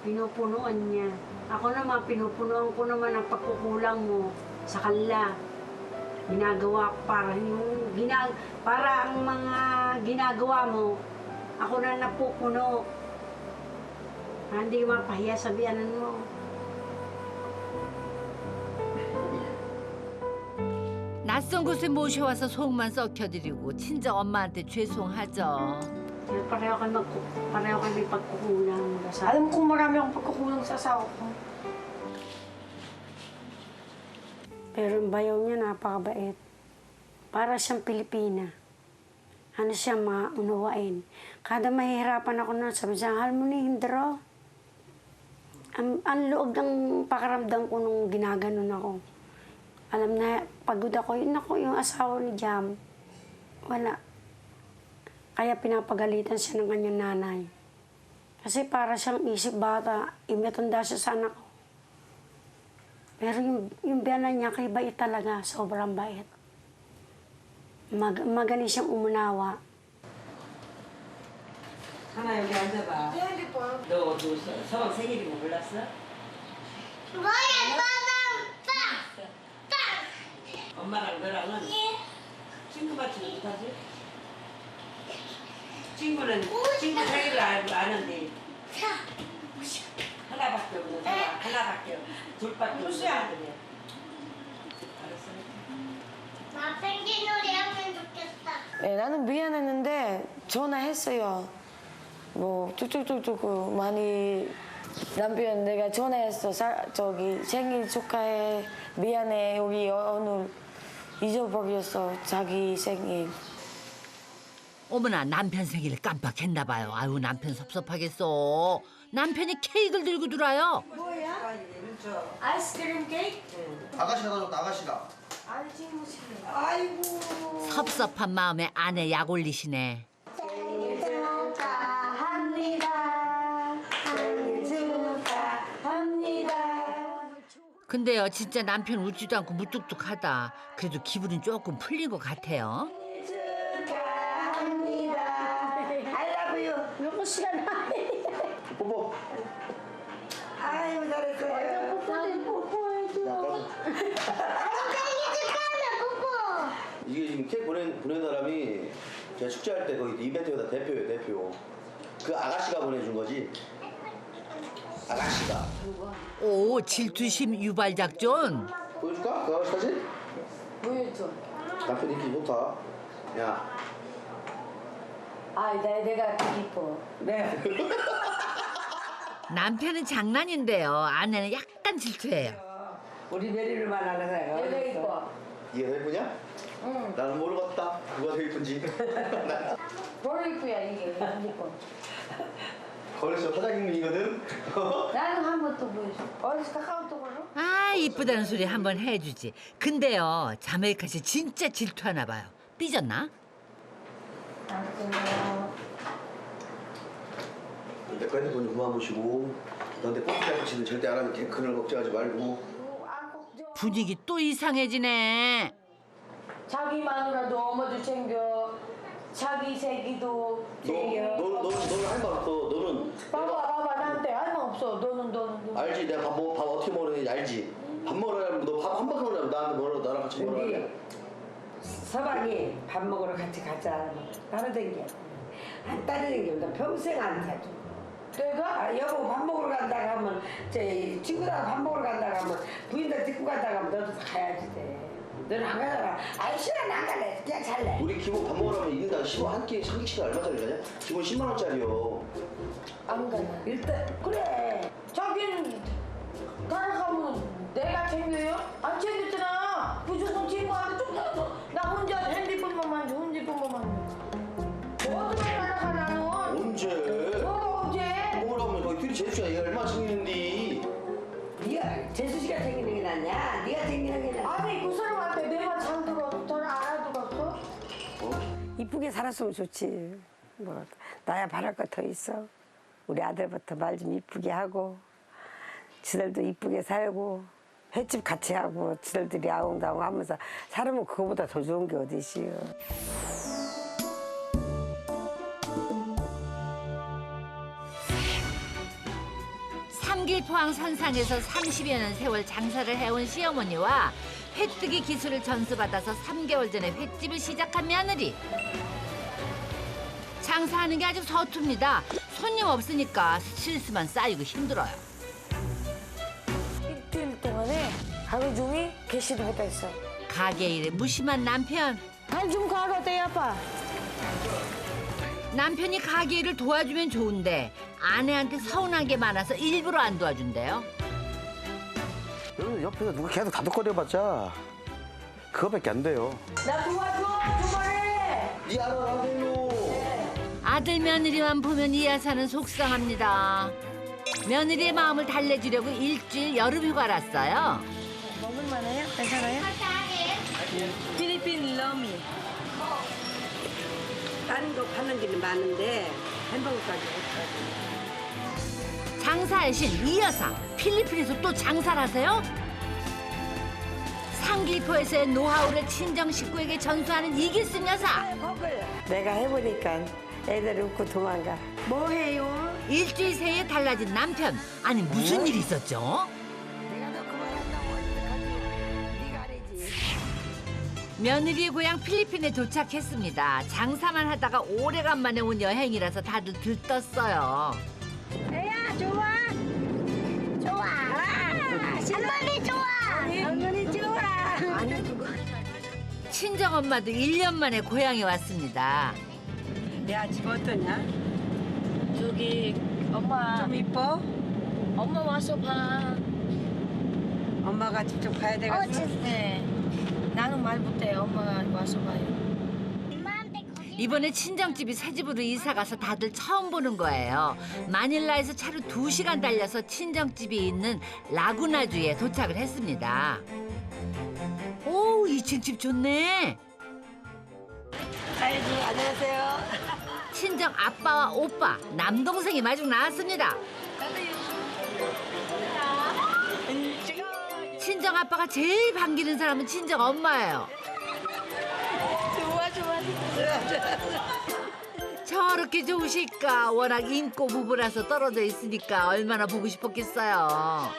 Pinupunuan niya. Ako naman, pinupunuan ko naman ang pagkukulang mo sa kanila. Ginagawa para para ang mga ginagawa mo, ako na napupuno. Hindi mapahiya sa biyanan mo. 낯선 곳에 모셔와서 속만 썩혀드리고 친정 엄마한테 죄송하죠. Pareho kami pagkukulang. Alam kong marami akong pagkukulang sa asawa ko. Pero ang bayaw niya napakabait. Para siyang Pilipina. Ano siya maunawain. Kada mahihirapan ako na, sabi siya, Harmony, hindro. Ang loob ng pakaramdam ko nung ginaganon ako. Alam na, pagod ako, yun ako yung asawa ni Jam. Wala. Kaya pinapagalitan siya ng kanyang nanay. Kasi para siyang isip bata, imetanda siya sa anak ko. Pero yung biyanan niya, kay bait talaga, sobrang bait. magaling siyang umunawa. 하나 여기 앉아봐. 너 서방 생일인 거 몰랐어? 엄마랑 너랑은 친구 맞추는 못하지? 친구는 친구 생일을 아는데 하나밖에 없는 사람 하나밖에 둘밖에 없는 사람이야. 알았어? 나 생기놀이 하면 좋겠다. 네, 나는 미안했는데 전화했어요. 뭐 뚝뚝뚝뚝 많이 남편 내가 전화했어. 저기 생일 축하해. 미안해. 여기 오늘 잊어버렸어. 자기 생일. 어머나 남편 생일을 깜빡했나 봐요. 아유 남편 섭섭하겠어. 남편이 케이크를 들고 들어와요. 아이스크림 케이크? 아가씨가 다 줬다 아가씨가. 아니 지금 아이고. 섭섭한 마음에 아내 약 올리시네. 생일 축하합니다. 생일 축하합니다. 근데요 진짜 남편 웃지도 않고 무뚝뚝하다. 그래도 기분은 조금 풀린 것 같아요. Naku, siya na. 뽀뽀. 아이고 잘했어요. 이게 지금 케이크 보낸 사람이 제가 축제할 때 거기 이벤트에다 대표예요 대표. 그 아가씨가 보내준 거지. 아가씨가. 오 질투심 유발 작전. 보여줄까? 그 아가씨 사진? 보여줘. 남편 인기 좋다. 야. 아, 내가 이뻐. 네. 남편은 장난인데요. 아내는 약간 질투해요. 우리 메리를 만나는 내가 거야. 이뻐. 이게 더 예쁘냐? 응. 나는 모르겠다. 누가 더 예쁜지. 별로 이쁘야 이게. 이뻐. 거기서 사장님이거든. 나는 한 번 또 보여줘. 어디서 카카오톡으로? 아 이쁘다는 소리 한번 해주지. 근데요 자메이카 씨 진짜 질투하나 봐요. 삐졌나? 내 거 핸드폰 좀 그만 보시고 너한테 뽀뽀할 치는 절대 안 하면 그걸 걱정하지 말고. 분위기 또 이상해지네. 자기 마누라도 엄마도 챙겨. 자기 새끼도 챙겨. 너는 할 말 없어. 너는 봐봐 나한테 할 말 없어. 너는. 알지. 내가 밥 어떻게 먹는지 알지. 밥 먹으려면 너 밥 한 번 먹으려면 나한테 뭐라 나랑 같이 먹으라. 근데 서방이 밥 먹으러 같이 가자. 따라댕겨. 안 따라댕기면 평생 안 사줘. 내가? 아, 여보 밥 먹으러 간다고 하면 친구랑 밥 먹으러 간다고 하면 부인들 데리고 간다고 하면 너도 가야지 돼. 너는 안 가잖아. 아이 싫어 난 갈래. 그냥 잘래. 우리 기본 밥 먹으려면 1인당 15 한 끼, 한 끼치가 얼마짜리냐? 기본 10만 원짜리요. 안 가나. 일단 그래. 자기는 따라가면 내가 챙겨요? 안 챙겼잖아. 무조건 친구한테 좀 더. 나 혼자 핸드폰만 만져. 어디로 따라가 나는? 언제? 너가 언제? 먹으려면 거기 둘이 제주가 얘 얼마 챙기는데. 네가 재수 씨가 챙기는 게 낫냐? 네가 챙기는 게 낫냐? 아니 그 사람한테 내가 잘 들어. 잘 알아들었어? 이쁘게 살았으면 좋지. 뭐 나야 바랄 거 더 있어. 우리 아들부터 말 좀 이쁘게 하고 지들도 이쁘게 살고 횟집 같이 하고 지들들이 아웅다웅 하면서 살으면 그거보다 더 좋은 게 어디 있어요. 삼길포항 선상에서 30여 년 세월 장사를 해온 시어머니와 회뜨기 기술을 전수받아서 3개월 전에 횟집을 시작한 며느리. 장사하는 게 아주 서툽니다. 손님 없으니까 실수만 쌓이고 힘들어요. 일주일 동안에 하루 종일 개시도 못했어. 가게 일에 무심한 남편. 발 좀 걸어 대 아빠. 남편이 가게 일을 도와주면 좋은데 아내한테 서운한 게 많아서 일부러 안 도와준대요. 여러분 옆에서 누가 계속 다독거려봤자 그거밖에 안 돼요. 나 도와줘 주말에. 네 알아라고요. 아들 며느리만 보면 이하사는 속상합니다. 며느리의 마음을 달래주려고 일주일 여름휴가를 왔어요. 먹을만해요? 괜찮아요? 필리핀 러미. 다른 거 파는 길이 많은데 햄버거까지 못 장사의 신 이 여사 필리핀에서 또 장사를 하세요? 상길포에서의 노하우를 친정 식구에게 전수하는 이기순 여사. 내가 해보니까 애들이 웃고 도망가. 뭐 해요? 일주일 새에 달라진 남편. 아니 무슨 일이 있었죠? 내가 너 그만한다고 하니까 네가 하래지. 며느리의 고향 필리핀에 도착했습니다. 장사만 하다가 오래간만에 온 여행이라서 다들 들떴어요. 애야 좋아? 좋아. 할머니 좋아. 할머니 좋아. 친정엄마도 1년 만에 고향에 왔습니다. 내 아집 어떠냐? 저기 엄마 좀 이뻐? 엄마 와서 봐. 엄마가 직접 봐야 되겠어? 네. 나는 말 못해. 엄마가 와서 봐요. 엄마한테 거기 이번에 친정집이 새 집으로 이사가서 다들 처음 보는 거예요. 마닐라에서 차로 2시간 달려서 친정집이 있는 라구나주에 도착을 했습니다. 오, 2층 집 좋네. 아이고 안녕하세요. 친정 아빠와 오빠, 남동생이 마중 나왔습니다. 친정 아빠가 제일 반기는 사람은 친정 엄마예요. 저렇게 좋으실까? 워낙 인고 부부라서 떨어져 있으니까 얼마나 보고 싶었겠어요.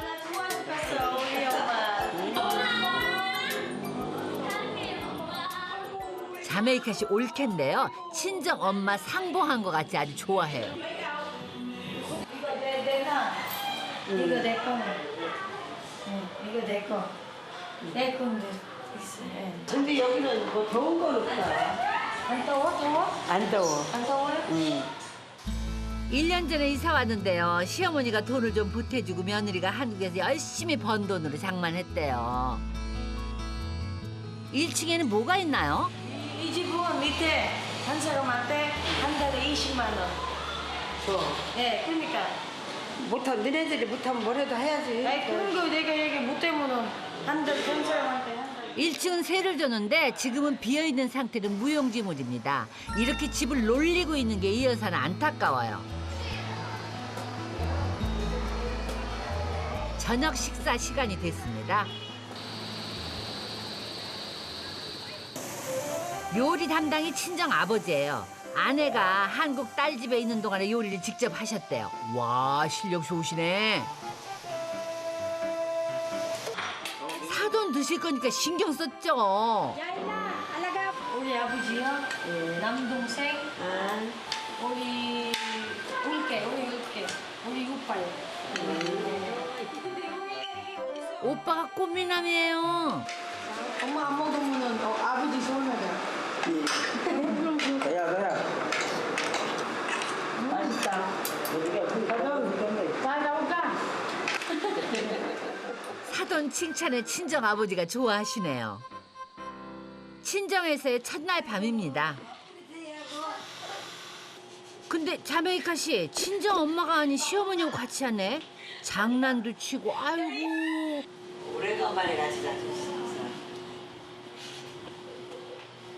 자메이카 씨 올케인데요. 친정 엄마 상봉한 것 같이 아주 좋아해요. 이거 내 거. 이거 내 거. 이거 내 거. 내 건데. 있어. 근데 여기는 뭐 더운 건 없다. 안 더워? 더워? 안 더워. 안 더워요? 1년 전에 이사 왔는데요. 시어머니가 돈을 좀 보태주고 며느리가 한국에서 열심히 번 돈으로 장만했대요. 1층에는 뭐가 있나요? 이 집은 밑에 한 사람한테 한 달에 20만 원. 줘. 네, 그러니까. 못하면 너네들이 못하면 뭐라도 해야지. 아니 그런 거 내가 얘기 못하면은 한 달에 한 사람한테 한 달에. 1층은 세를 줬는데 지금은 비어있는 상태는 무용지물입니다. 이렇게 집을 놀리고 있는 게 이 여사는 안타까워요. 저녁 식사 시간이 됐습니다. 요리 담당이 친정 아버지예요. 아내가 한국 딸 집에 있는 동안에 요리를 직접 하셨대요. 와, 실력 좋으시네. 사돈 드실 거니까 신경 썼죠. 우리 아버지요, 남동생, 우리 울게, 우리 오빠요. 오빠가 꽃미남이에요. 엄마 안 먹으면은 아버지 서운하다. 너야. 맛있다. 잘 나올까? 사돈 칭찬에 친정 아버지가 좋아하시네요. 친정에서의 첫날 밤입니다. 근데 자메이카 씨, 친정 엄마가 아닌 시어머니하고 같이 하네. 장난도 치고, 아이고. 오래간만에 같이 다녔어.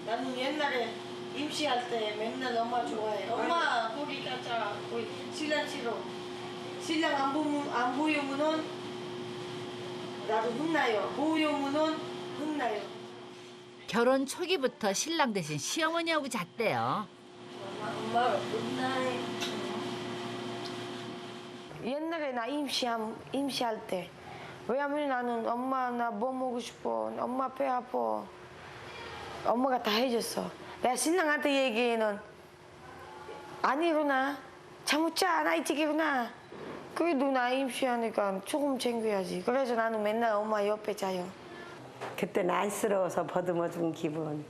나는 옛날에 임시할 때 맨날 엄마 좋아해. 엄마 거기 가자. 거기 신랑 치러. 신랑 안 보이면은 나도 혼나요. 보이면은 혼나요. 결혼 초기부터 신랑 대신 시어머니하고 잤대요. 엄마가 혼나요. 옛날에 나 임시할 때. 왜냐면 나는 엄마 나 뭐 먹고 싶어. 엄마 배 아파. 엄마가 다 해줬어. 내가 신랑한테 얘기해는 아니구나. 잘못자 나 이쪽이구나. 그래도 나 임시하니까 조금 챙겨야지. 그래서 나는 맨날 엄마 옆에 자요. 그때는 안쓰러워서 버듬어 준 기분.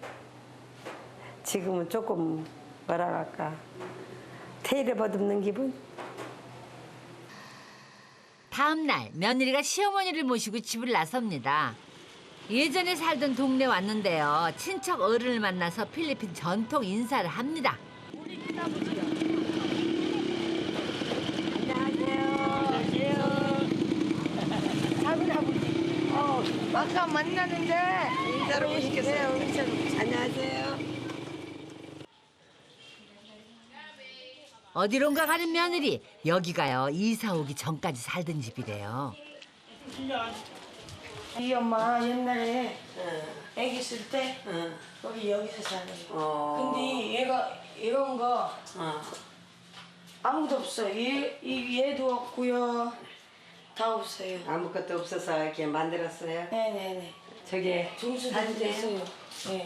지금은 조금 뭐라 할까. 테일을 버듬는 기분? 다음 날 며느리가 시어머니를 모시고 집을 나섭니다. 예전에 살던 동네 왔는데요. 친척 어른을 만나서 필리핀 전통 인사를 합니다. 아까 만나는데 인사로 오시겠어요? 안녕하세요. 어디론가 가는 며느리. 여기가요, 이사 오기 전까지 살던 집이래요. 이 엄마 옛날에 애기 있을 때 여기서 살아요. 근데 얘가 이런 거 아무도 없어. 얘도 없고요. 다 없어요. 아무것도 없어서 이렇게 만들었어요. 네네네. 저게 중수도 됐어요. 네.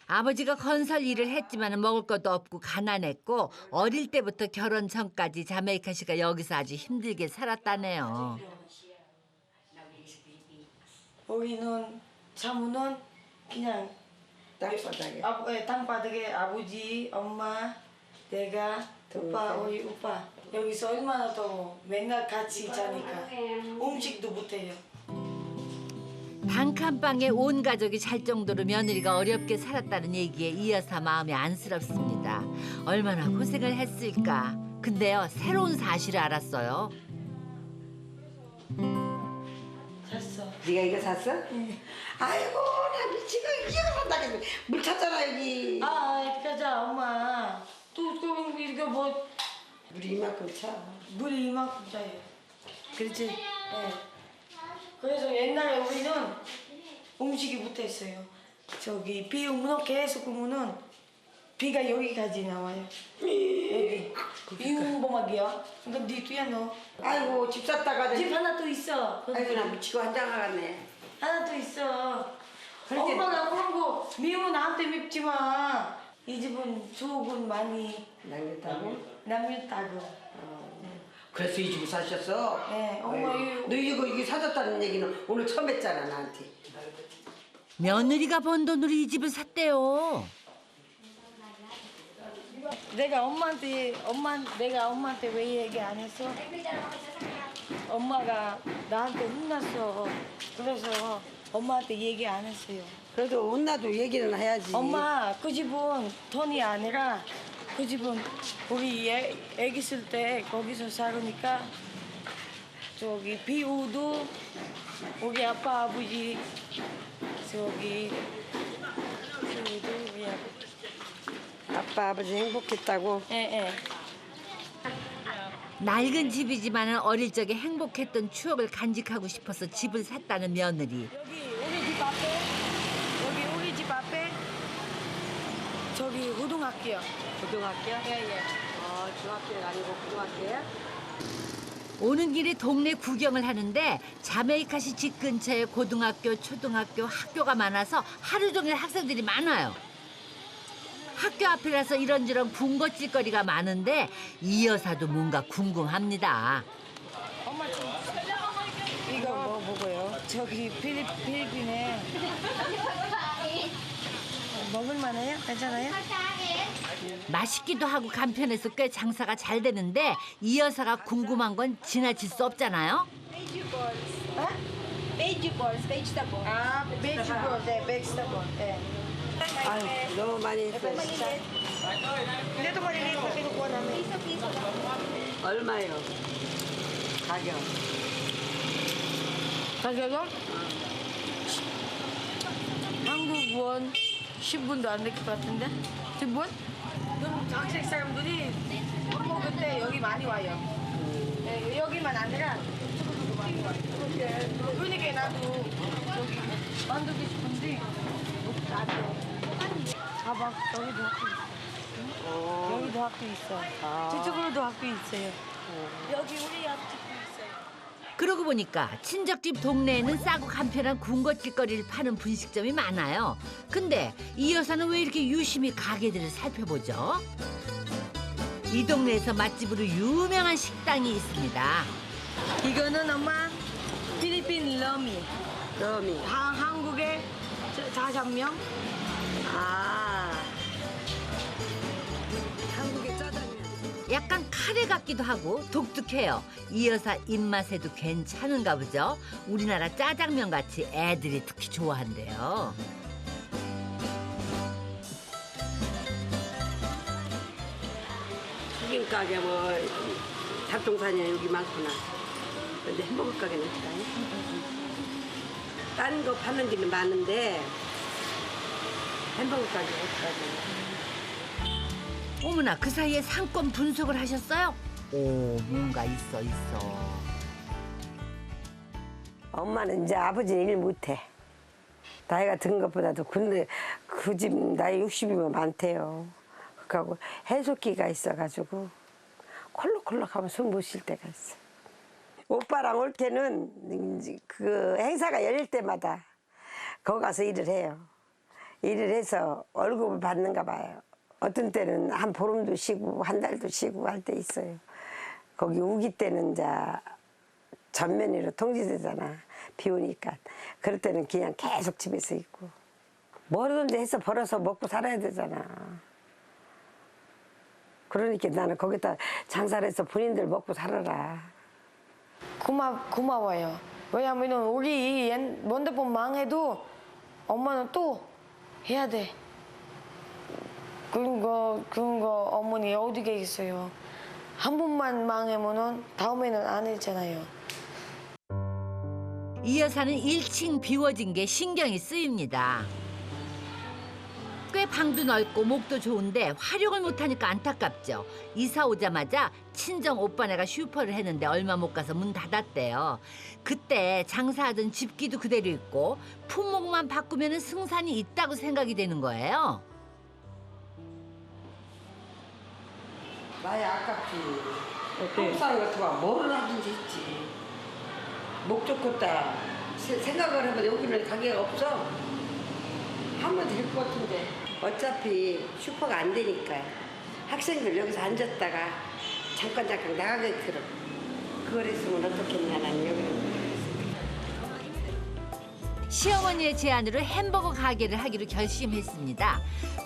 아버지가 건설 일을 했지만 먹을 것도 없고 가난했고 어릴 때부터 결혼 전까지 자메이카 씨가 여기서 아주 힘들게 살았다네요. 여기는 자무는 그냥 땅바닥에. 땅바닥에 아버지, 엄마, 내가, 오빠, 우리 오빠 여기서 얼마나 더 맨날 같이 자니까 음식도 못해요. 단칸방에 온 가족이 잘 정도로 며느리가 어렵게 살았다는 얘기에 이 여사 마음이 안쓰럽습니다. 얼마나 고생을 했을까. 근데요, 새로운 사실을 알았어요. 샀어. 네가 이거 샀어? 아이고 나 미치고 이거 산다겠네. 물 찾아라 여기. 가자 엄마. 또 이거 뭐 물이 이만큼 차. 물이 이만큼 짜요. 그렇지? 네. 그래서 옛날에 우리는 음식이 못했어요. 저기 비 오면 계속 오면은 비가 여기까지 나와요. 여기. 이용범하기야. 근데 뒤에 너. 아이고 집 샀다가 집 하나 또 있어. 아이고 나 미치고 한장하겠네. 하나 또 있어. 그렇게- 엄마가 그런 거 미우면 나한테 밉지만 이 집은 조금 많이 남겼다고. 그래서 이 집을 사셨어? 네, 엄마 너 이거 사줬다는 얘기는 오늘 처음 했잖아 나한테. 며느리가 번 돈으로 이 집을 샀대요. 내가 엄마한테 왜 얘기 안 했어? 엄마가 나한테 혼났어. 그래서 엄마한테 얘기 안 했어요. 그래도 혼나도 얘기는 해야지. 엄마 그 집은 돈이 아니라 그 집은 우리 애기 있을 때 거기서 살으니까 저기 비우도 우리 아빠 아버지 저기 비우도 우리 아빠 아버지 행복했다고. 예. 낡은 집이지만 어릴 적에 행복했던 추억을 간직하고 싶어서 집을 샀다는 며느리. 여기 우리 집 앞에 저기 고등학교요. 고등학교? 예. 중학교는 아니고 고등학교야? 오는 길에 동네 구경을 하는데 자메이카시 집 근처에 고등학교, 초등학교, 학교가 많아서 하루 종일 학생들이 많아요. 학교 앞이라서 이런저런 군것질거리가 많은데 이 여사도 뭔가 궁금합니다. 엄마 이거 뭐 먹어요? 저기 필리핀에 먹을만해요? 괜찮아요? 맛있기도 하고 간편해서 꽤 장사가 잘 되는데 이 여사가 궁금한 건 지나칠 수 없잖아요. Vegetables, vegetable. vegetable, 네, vegetable. 네. 아유 너무 많이 했어. 근데도 말이네, kinukuha namin. 얼마요? 가격. 가격은? 한국 원 10분도 안 될 것 같은데? 10분? 그럼 학생 사람들이 밥 먹을 때 여기 많이 와요. 네, 여기만 아니라 저쪽도 많이 와요. 그러니까 나도 저기 만들고 싶은데 나도 봐봐, 여기도 학교 있어. 여기도 학교 있어. 저쪽으로도 학교 있어요. 여기 우리 앞집도 있어요. 그러고 보니까 친척집 동네에는 싸고 간편한 군것질거리를 파는 분식점이 많아요. 근데 이 여사는 왜 이렇게 유심히 가게들을 살펴보죠? 이 동네에서 맛집으로 유명한 식당이 있습니다. 이거는 엄마 필리핀 러미. 한국의 짜장면. 한국의 짜장면. 약간 카레 같기도 하고 독특해요. 이 여사 입맛에도 괜찮은가 보죠. 우리나라 짜장면 같이 애들이 특히 좋아한대요. 튀김 가게 뭐 잡동사니야 여기 많구나. 근데 햄버거 가게는 없다. 다른 거 파는 데는 많은데 햄버거 가게 없다. 어머나, 그 사이에 상권 분석을 하셨어요? 오, 뭔가 있어. 엄마는 이제 아버지는 일 못해. 나이가 든 것보다도 근데 그 집 나이 60이면 많대요. 그러고 해숙기가 있어가지고 콜록콜록하면 숨 못 쉴 때가 있어. 오빠랑 올케는 이제 그 행사가 열릴 때마다 거기 가서 일을 해요. 일을 해서 월급을 받는가 봐요. 어떤 때는 한 보름도 쉬고 한 달도 쉬고 할 때 있어요. 거기 우기 때는 이제 전면으로 통제되잖아. 비 오니까. 그럴 때는 그냥 계속 집에서 있고. 뭐든지 해서 벌어서 먹고 살아야 되잖아. 그러니까 나는 거기다 장사를 해서 본인들 먹고 살아라. 고마워요. 왜냐면 우리 먼데폰 망해도 엄마는 또 해야 돼. 그런 거 어머니 어디게 있어요. 한 번만 망하면은 다음에는 안 했잖아요. 이 여사는 1층 비워진 게 신경이 쓰입니다. 꽤 방도 넓고 목도 좋은데 활용을 못하니까 안타깝죠. 이사 오자마자 친정 오빠네가 슈퍼를 했는데 얼마 못 가서 문 닫았대요. 그때 장사하던 집기도 그대로 있고 품목만 바꾸면 승산이 있다고 생각이 되는 거예요. 나야 아깝지. 한국 사람 같으면 뭐를 하든지 했지. 목 좋겠다 생각을 해봐. 여기는 가게가 없어. 하면 될 것 같은데. 어차피 슈퍼가 안 되니까 학생들 여기서 앉았다가 잠깐 나가게끔 그걸 했으면 어떻겠나 나는 여기는. 시어머니의 제안으로 햄버거 가게를 하기로 결심했습니다.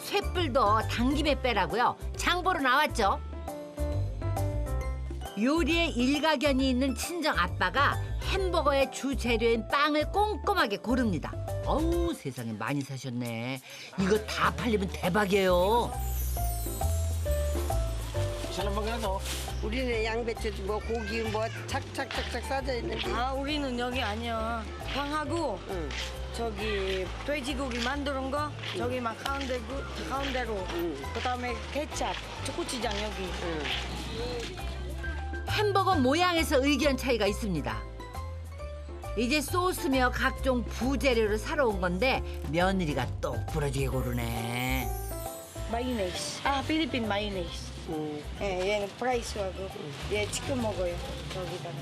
쇳불도 당김에 빼라고요. 장보러 나왔죠. 요리에 일가견이 있는 친정 아빠가 햄버거의 주 재료인 빵을 꼼꼼하게 고릅니다. 어우 세상에 많이 사셨네. 이거 다 팔리면 대박이에요. 우리는 양배추 뭐 고기 뭐 착착착착 싸져 있는데. 아 우리는 여기 아니야. 빵하고 응. 저기 돼지고기 만드는 거 저기만 가운데로 그다음에 케찹 초고추장 여기. 햄버거 모양에서 의견 차이가 있습니다. 이제 소스며 각종 부재료를 사러 온 건데 며느리가 똑 부러지게 고르네. 마요네즈. 아 필리핀 마요네즈. 예, 얘는 프라이스하고 얘 치킨 먹어요. 저기다가.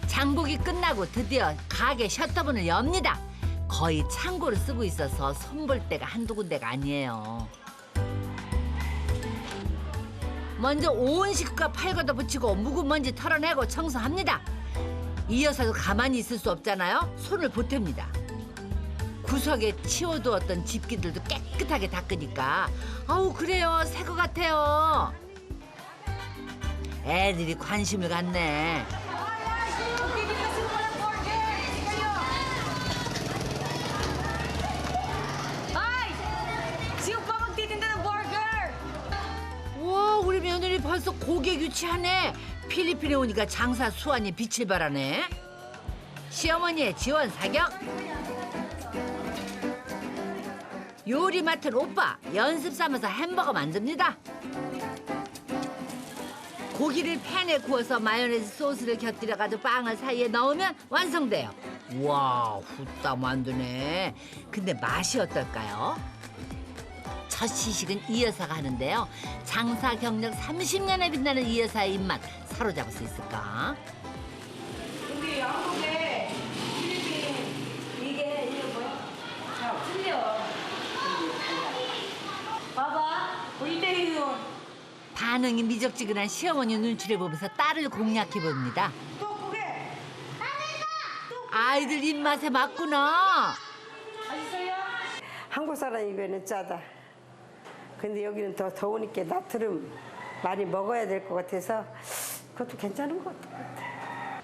장보기 끝나고 드디어 가게 셔터문을 엽니다. 거의 창고를 쓰고 있어서 손볼 데가 한두 군데가 아니에요. 먼저 온 식구가 팔 걷어 붙이고 묵은 먼지 털어내고 청소합니다. 이 여사도 가만히 있을 수 없잖아요. 손을 보탭니다. 구석에 치워두었던 집기들도 깨끗하게 닦으니까 아우 그래요 새 거 같아요. 애들이 관심을 갖네. 와 우리 며느리 벌써 고객 유치하네. 필리핀에 오니까 장사 수완이 빛을 발하네. 시어머니의 지원 사격. 요리 맡은 오빠 연습 삼아서 햄버거 만듭니다. 고기를 팬에 구워서 마요네즈 소스를 곁들여가지고 빵을 사이에 넣으면 완성돼요. 와 후딱 만드네. 근데 맛이 어떨까요? 첫 시식은 이 여사가 하는데요. 장사 경력 30년에 빛나는 이 여사의 입맛 사로잡을 수 있을까? 우리 한국에 필리핀 이게 뭐야? 틀려. 봐봐. 우리 때리는 반응이 미적지근한 시어머니 눈치를 보면서 딸을 공략해 봅니다. 또 그게 아이들 입맛에 맞구나. 맛있어요? 한국 사람 입에는 짜다. 근데 여기는 더 더우니까 나트륨 많이 먹어야 될 것 같아서 그것도 괜찮은 것 같아.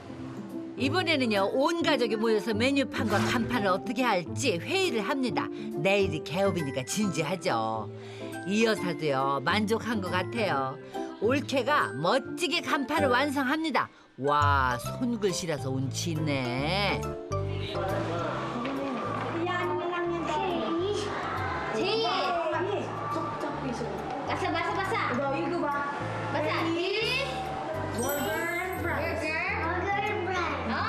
이번에는요 온 가족이 모여서 메뉴판과 간판을 어떻게 할지 회의를 합니다. 내일이 개업이니까 진지하죠. 이 여사도요 만족한 것 같아요. 올케가 멋지게 간판을 완성합니다. 와 손글씨라서 운치 있네. Basa. 너 이거 봐. Basa. Burger and fries. Burger and fries.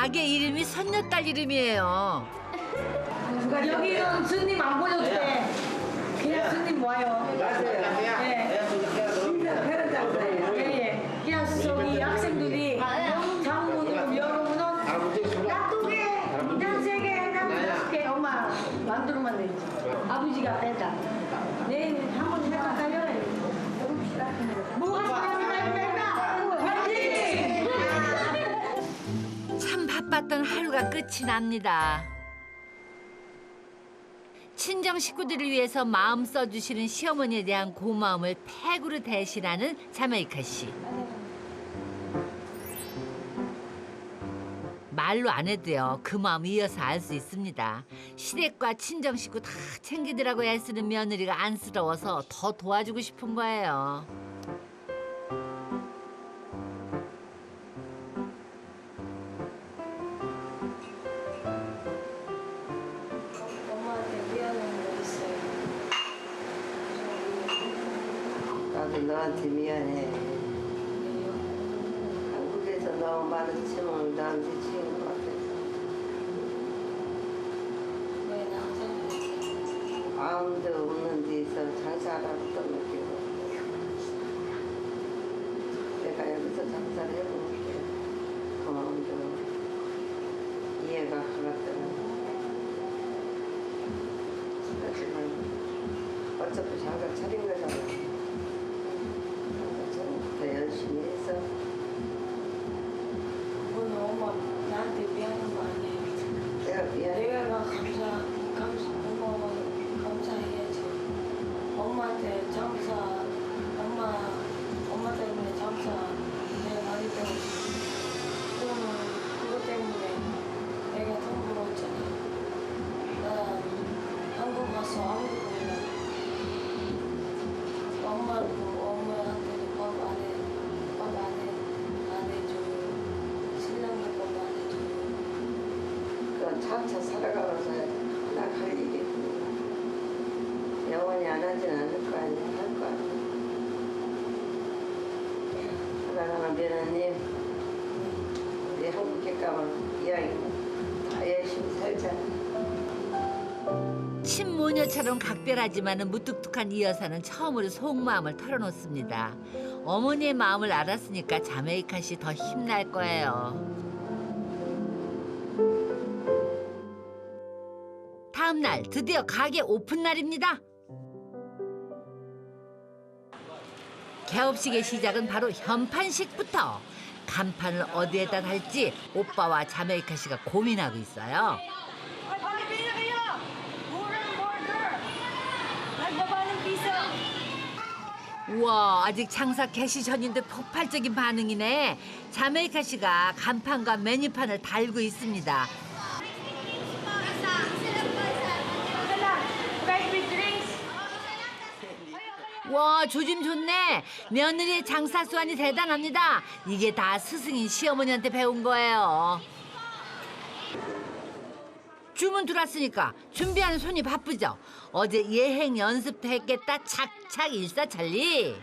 가게 이름이 손녀딸 이름이에요. 여기는 스님 안 보여도 돼. 그냥 스님 와요. 네. 그런 장사예요. 예. 그냥 저기 학생들이 장모님 여러분은 나 2개, 나 3개, 나 5개 엄마 만들어만 내지. 아버지가 빼다. 내일 한번 해볼까요? 뭐가 참 바빴던 하루가 끝이 납니다. 친정 식구들을 위해서 마음 써주시는 시어머니에 대한 고마움을 팩으로 대신하는 자메이카 씨. 말로 안 해도요, 그 마음 이어서 알 수 있습니다. 시댁과 친정 식구 다 챙기더라고 애쓰는 며느리가 안쓰러워서 더 도와주고 싶은 거예요. 엄마한테 미안한 거 있어요. 나도 너한테 미안해. 한국에서 너무 많은 침을 나한테 치는 것 같아. 왜 나한테? 아무도 없는 데서 장사하라고 떠먹기고. 내가 여기서 장사를 해볼게. 그 마음도 이해가 가겠더라. 하지만 어차피 장사 차린 거잖아. 더 열심히 해서 오늘 엄마 나한테 미안한 거 아니에요? 내가 미안해. 내가 엄마 감사해야지. 엄마한테 장사, 엄마 때문에 장사 내가 많이 배웠어. 그러면 그것 때문에 내가 돈 벌었잖아. 나 한국 가서 아무도 몰라. 엄마한테도 밥 안 해줘요. 신랑도 밥 안 해줘요. 그건 차차 살아가면서 나 갈 일이 영원히 안 하진 않을 거 아니야. 할 거 아니야. 사랑하는 며느님, 우리 한국에 가면 이야기 다 열심히 살자. 친모녀처럼 각별하지만은 무뚝뚝한 이 여사는 처음으로 속마음을 털어놓습니다. 어머니의 마음을 알았으니까 자메이카 씨 더 힘날 거예요. 다음 날 드디어 가게 오픈 날입니다. 개업식의 시작은 바로 현판식부터. 간판을 어디에다 달지 오빠와 자메이카 씨가 고민하고 있어요. 우와, 아직 장사 개시 전인데 폭발적인 반응이네. 자메이카 씨가 간판과 메뉴판을 달고 있습니다. 와, 조짐 좋네. 며느리의 장사 수완이 대단합니다. 이게 다 스승인 시어머니한테 배운 거예요. 주문 들어왔으니까 준비하는 손이 바쁘죠. 어제 예행 연습도 했겠다. 착착 일사천리.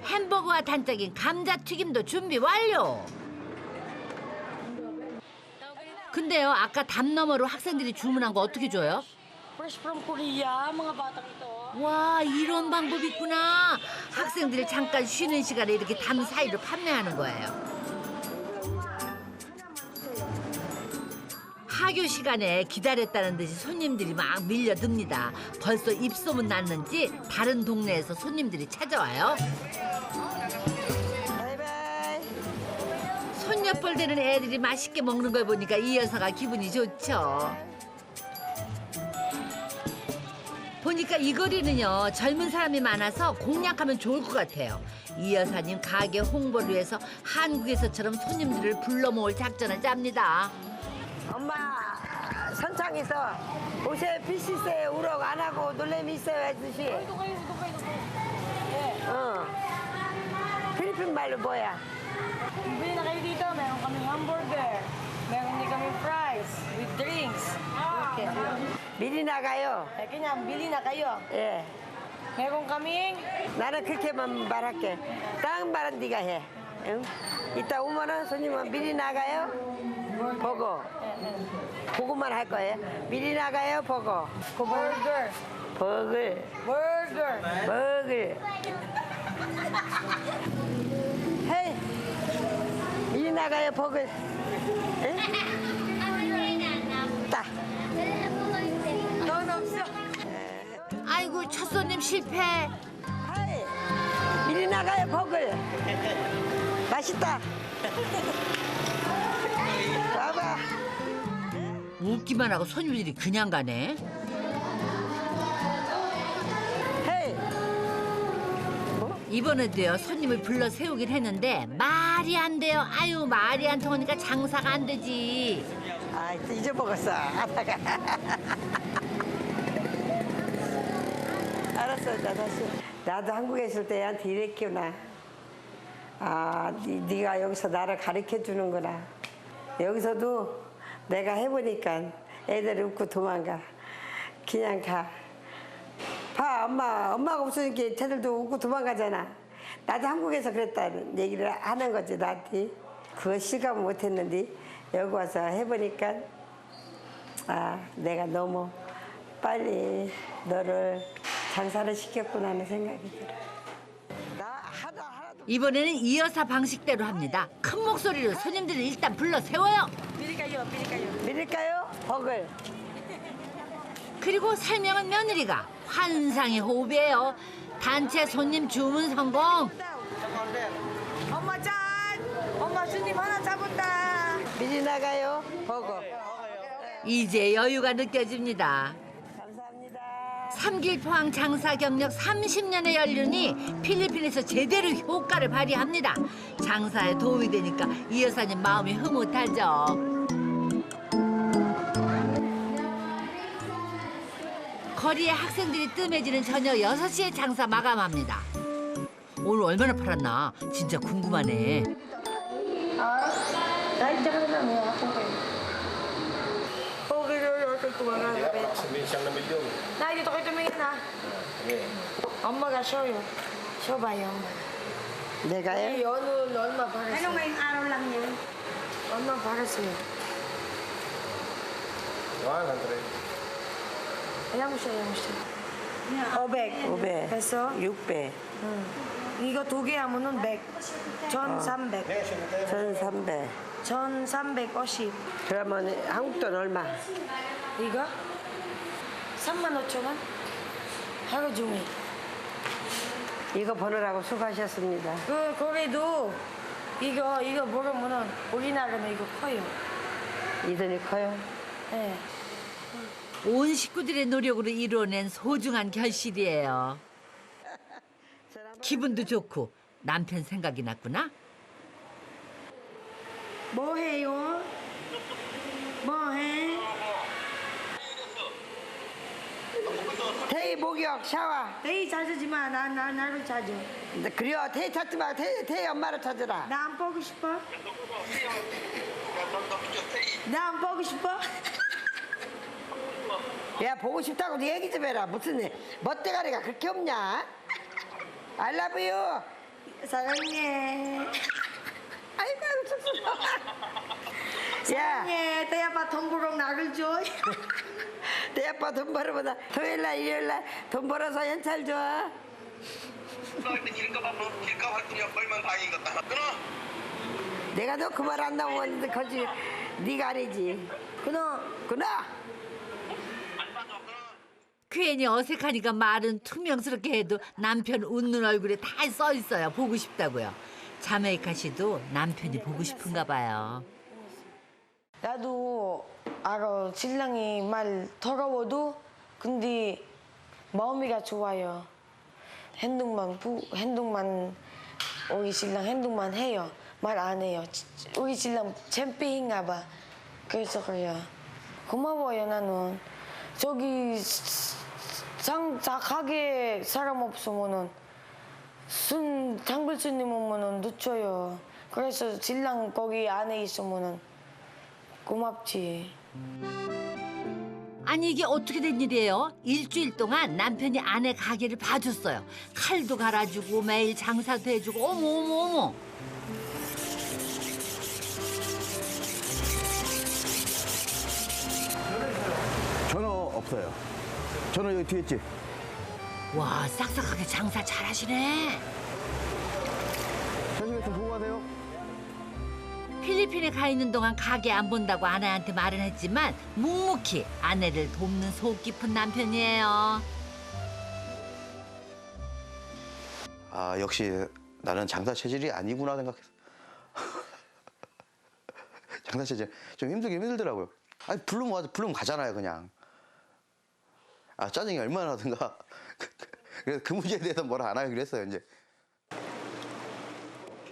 햄버거와 단짝인 감자튀김도 준비 완료. 근데요, 아까 담 너머로 학생들이 주문한 거 어떻게 줘요? Fresh from Korea, mga batang ito. 와, 이런 방법이 있구나. 학생들이 잠깐 쉬는 시간에 이렇게 담 사이로 판매하는 거예요. 하교 시간에 기다렸다는 듯이 손님들이 막 밀려듭니다. 벌써 입소문 났는지 다른 동네에서 손님들이 찾아와요. 손녀뻘 되는 애들이 맛있게 먹는 걸 보니까 이 여사가 기분이 좋죠. 보니까 이 거리는요, 젊은 사람이 많아서 공략하면 좋을 것 같아요. 이 여사님 가게 홍보를 위해서 한국에서처럼 손님들을 불러 모을 작전을 짭니다. 엄마 선창에서 옷에 빛 있어요. 우럭 안 하고 놀래미 있어요. 해주시. 필리핀 말로 뭐야? Bili na kayo dito, meron kaming hamburger, meron din kaming fries with drinks. Okay. 미리 나가요. Eh, kanya, bili na kayo. 예. Meron kaming 나는 그렇게만 말할게. 다른 말은 네가 해. 응? 이따 오면은 손님은 미리 나가요. 보고. 보고만 할 거예요. 미리 나가요. 보고. 버거. 버글. 버글. 헤이. 미리 나가요. 버글. 응? 따. 넌 없어. 아이고 첫 손님 실패. 하이. 미리 나가요. 버글. 맛있다. 봐봐. 웃기만 하고 손님들이 그냥 가네. 헤이. 이번에도요 손님을 불러 세우긴 했는데 말이 안 돼요. 아유 말이 안 통하니까 장사가 안 되지. 아, 잊어먹었어. 하다가. 알았어, 나 다시. 나도 한국에 있을 때 얘한테 이랬구나. 아, 네가 여기서 나를 가르쳐 주는구나. 여기서도 내가 해보니까 애들이 웃고 도망가. 그냥 가. 봐, 엄마가 없으니까 쟤들도 웃고 도망가잖아. 나도 한국에서 그랬다는 얘기를 하는 거지, 나한테. 그거 실감을 못했는데 여기 와서 해보니까 아, 내가 너무 빨리 너를 장사를 시켰구나 하는 생각이 들어. 이번에는 이 여사 방식대로 합니다. 큰 목소리로 손님들을 일단 불러 세워요. 밀릴까요? 버글. 그리고 설명은 며느리가 환상의 호흡이에요. 단체 손님 주문 성공. 엄마 짠! 엄마 손님 하나 잡았다. 미리 나가요. 버거. 이제 여유가 느껴집니다. 삼길포항 장사 경력 30년의 연륜이 필리핀에서 제대로 효과를 발휘합니다. 장사에 도움이 되니까 이 여사님 마음이 흐뭇하죠. 거리에 학생들이 뜸해지는 저녁 6시에 장사 마감합니다. 오늘 얼마나 팔았나 진짜 궁금하네. 나 dito kayo tumingin ha. 엄마가 쉬어요. 쉬어봐요, 엄마. 내가요? 이 오늘 얼마 벌었어요? Ano ngayong araw lang yan? 얼마 벌었어요? 100. 야무셔. 500. 5배. 됐어? 6배. 이거 두 개 하면은 100. 1,300. 1,300. 1,350. 그러면 한국 돈 얼마? 이거? 35,000원? 하루 종일. 이거 버느라고 수고하셨습니다. 그래도 이거 먹으면은 우리나라는 이거 커요. 이 돈이 커요? 네. 온 식구들의 노력으로 이루어낸 소중한 결실이에요. 기분도 좋고 남편 생각이 났구나. 뭐 해요? 뭐 해? 태희 목욕 샤워. 데이 찾지 마. 나를 찾아. 그래요. 태희 찾지 말고 태희 엄마를 찾으라. 나 안 보고 싶어? 나 안 보고 싶어? 야, 보고 싶다고 네 얘기 좀 해라. 무슨 멋대가리가 그렇게 없냐? I love you. 사랑해. 아이고 쑥스러워. 야, 사랑해. 내 아빠 돈 벌어 나를 줘. 내 아빠 돈 벌어보다 토요일날 일요일날 돈 벌어서 연찰 줘. 길값 할 뿐이야. 벌만 다행이겠다. 끊어. 내가 너 그 말 안 나오는데 거지 네가 아니지. 끊어. 끊어. 괜히 어색하니까 말은 퉁명스럽게 해도 남편 웃는 얼굴에 다 써 있어요. 보고 싶다고요. 자메이카 씨도 남편이 보고 싶은가 봐요. 나도 알아. 신랑이 말 더러워도 근데 마음이가 좋아요. 행동만 우리 신랑 행동만 해요. 말 안 해요. 우리 신랑 챔피인가 봐. 그래서 그래요. 고마워요 나는. 저기 가게 사람 없으면은 장글 손님 오면은 늦춰요. 그래서 신랑 거기 안에 있으면은 고맙지. 아니 이게 어떻게 된 일이에요? 일주일 동안 남편이 아내 가게를 봐줬어요. 칼도 갈아주고 매일 장사도 해주고 어머. 없어요. 저는 여기 뒤에 있지. 와, 싹싹하게 장사 잘하시네. 저쪽에서 보고 가세요. 필리핀에 가 있는 동안 가게 안 본다고 아내한테 말은 했지만 묵묵히 아내를 돕는 속 깊은 남편이에요. 아, 역시 나는 장사 체질이 아니구나 생각했어. 장사 체질 좀 힘들더라고요. 아니, 부르면 가잖아요, 그냥. 아, 짜증이 얼마나 나든가. 그래서 그 문제에 대해서 뭐라 안 하기로 했어요, 이제.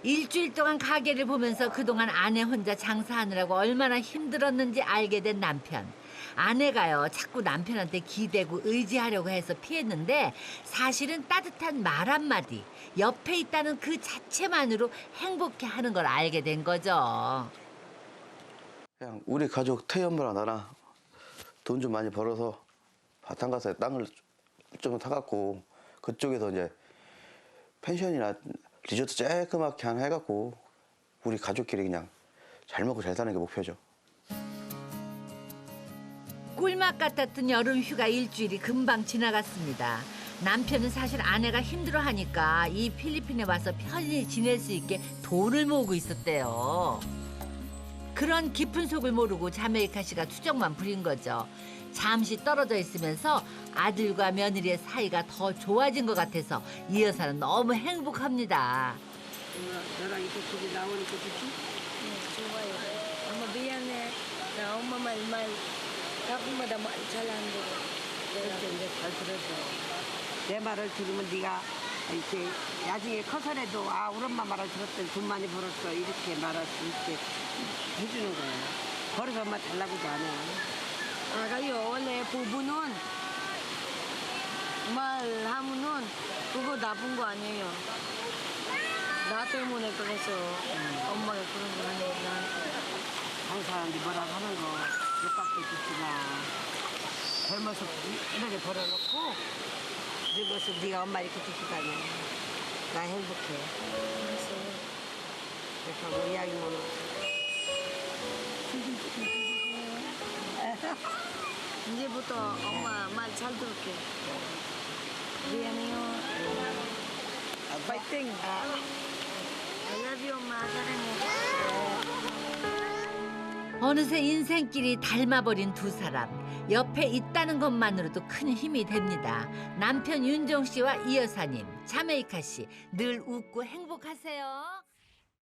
일주일 동안 가게를 보면서 그동안 아내 혼자 장사하느라고 얼마나 힘들었는지 알게 된 남편. 아내가요, 자꾸 남편한테 기대고 의지하려고 해서 피했는데 사실은 따뜻한 말 한마디, 옆에 있다는 그 자체만으로 행복해하는 걸 알게 된 거죠. 그냥 우리 가족 태희 엄마랑 나랑 돈 좀 많이 벌어서 바탕 가서 땅을 좀 사갖고 그쪽에서 이제 펜션이나 리조트 쬐끄맣게 하나 해갖고 우리 가족끼리 그냥 잘 먹고 잘 사는 게 목표죠. 꿀맛 같았던 여름 휴가 일주일이 금방 지나갔습니다. 남편은 사실 아내가 힘들어하니까 이 필리핀에 와서 편히 지낼 수 있게 돈을 모으고 있었대요. 그런 깊은 속을 모르고 자메이카 씨가 투정만 부린 거죠. 잠시 떨어져 있으면서 아들과 며느리의 사이가 더 좋아진 것 같아서 이 여사는 너무 행복합니다. 너랑 이렇게 둘이 나오니까 좋지? 좋아요. 엄마 미안해. 나 엄마 말 가끔마다 말 잘하는데. 그렇게 이제 잘 들어줘. 내 말을 들으면 네가 이렇게 나중에 커서라도 아 우리 엄마 말을 들었더니 돈 많이 벌었어 이렇게 말할 수 있게 해주는 거야. 버려서 엄마 달라고도 안 해. 알아요. 원래 부부는 말하면은 그거 나쁜 거 아니에요. 나 때문에 그래서 엄마가 그런 거 하네. 나한테. 장사하는데 뭐라 하는 거 욕밖에 듣지마. 젊어서 이렇게 벌어놓고 늙어서 네가 엄마 이렇게 듣기다니. 나 행복해. 그래서 뭐 이야기는 이제부터 엄마 말 잘 들을게. 미안해요. 파이팅! I love you, 엄마. 사랑해. 어느새 인생길이 닮아버린 두 사람. 옆에 있다는 것만으로도 큰 힘이 됩니다. 남편 윤종 씨와 이 여사님, 자메이카 씨, 늘 웃고 행복하세요.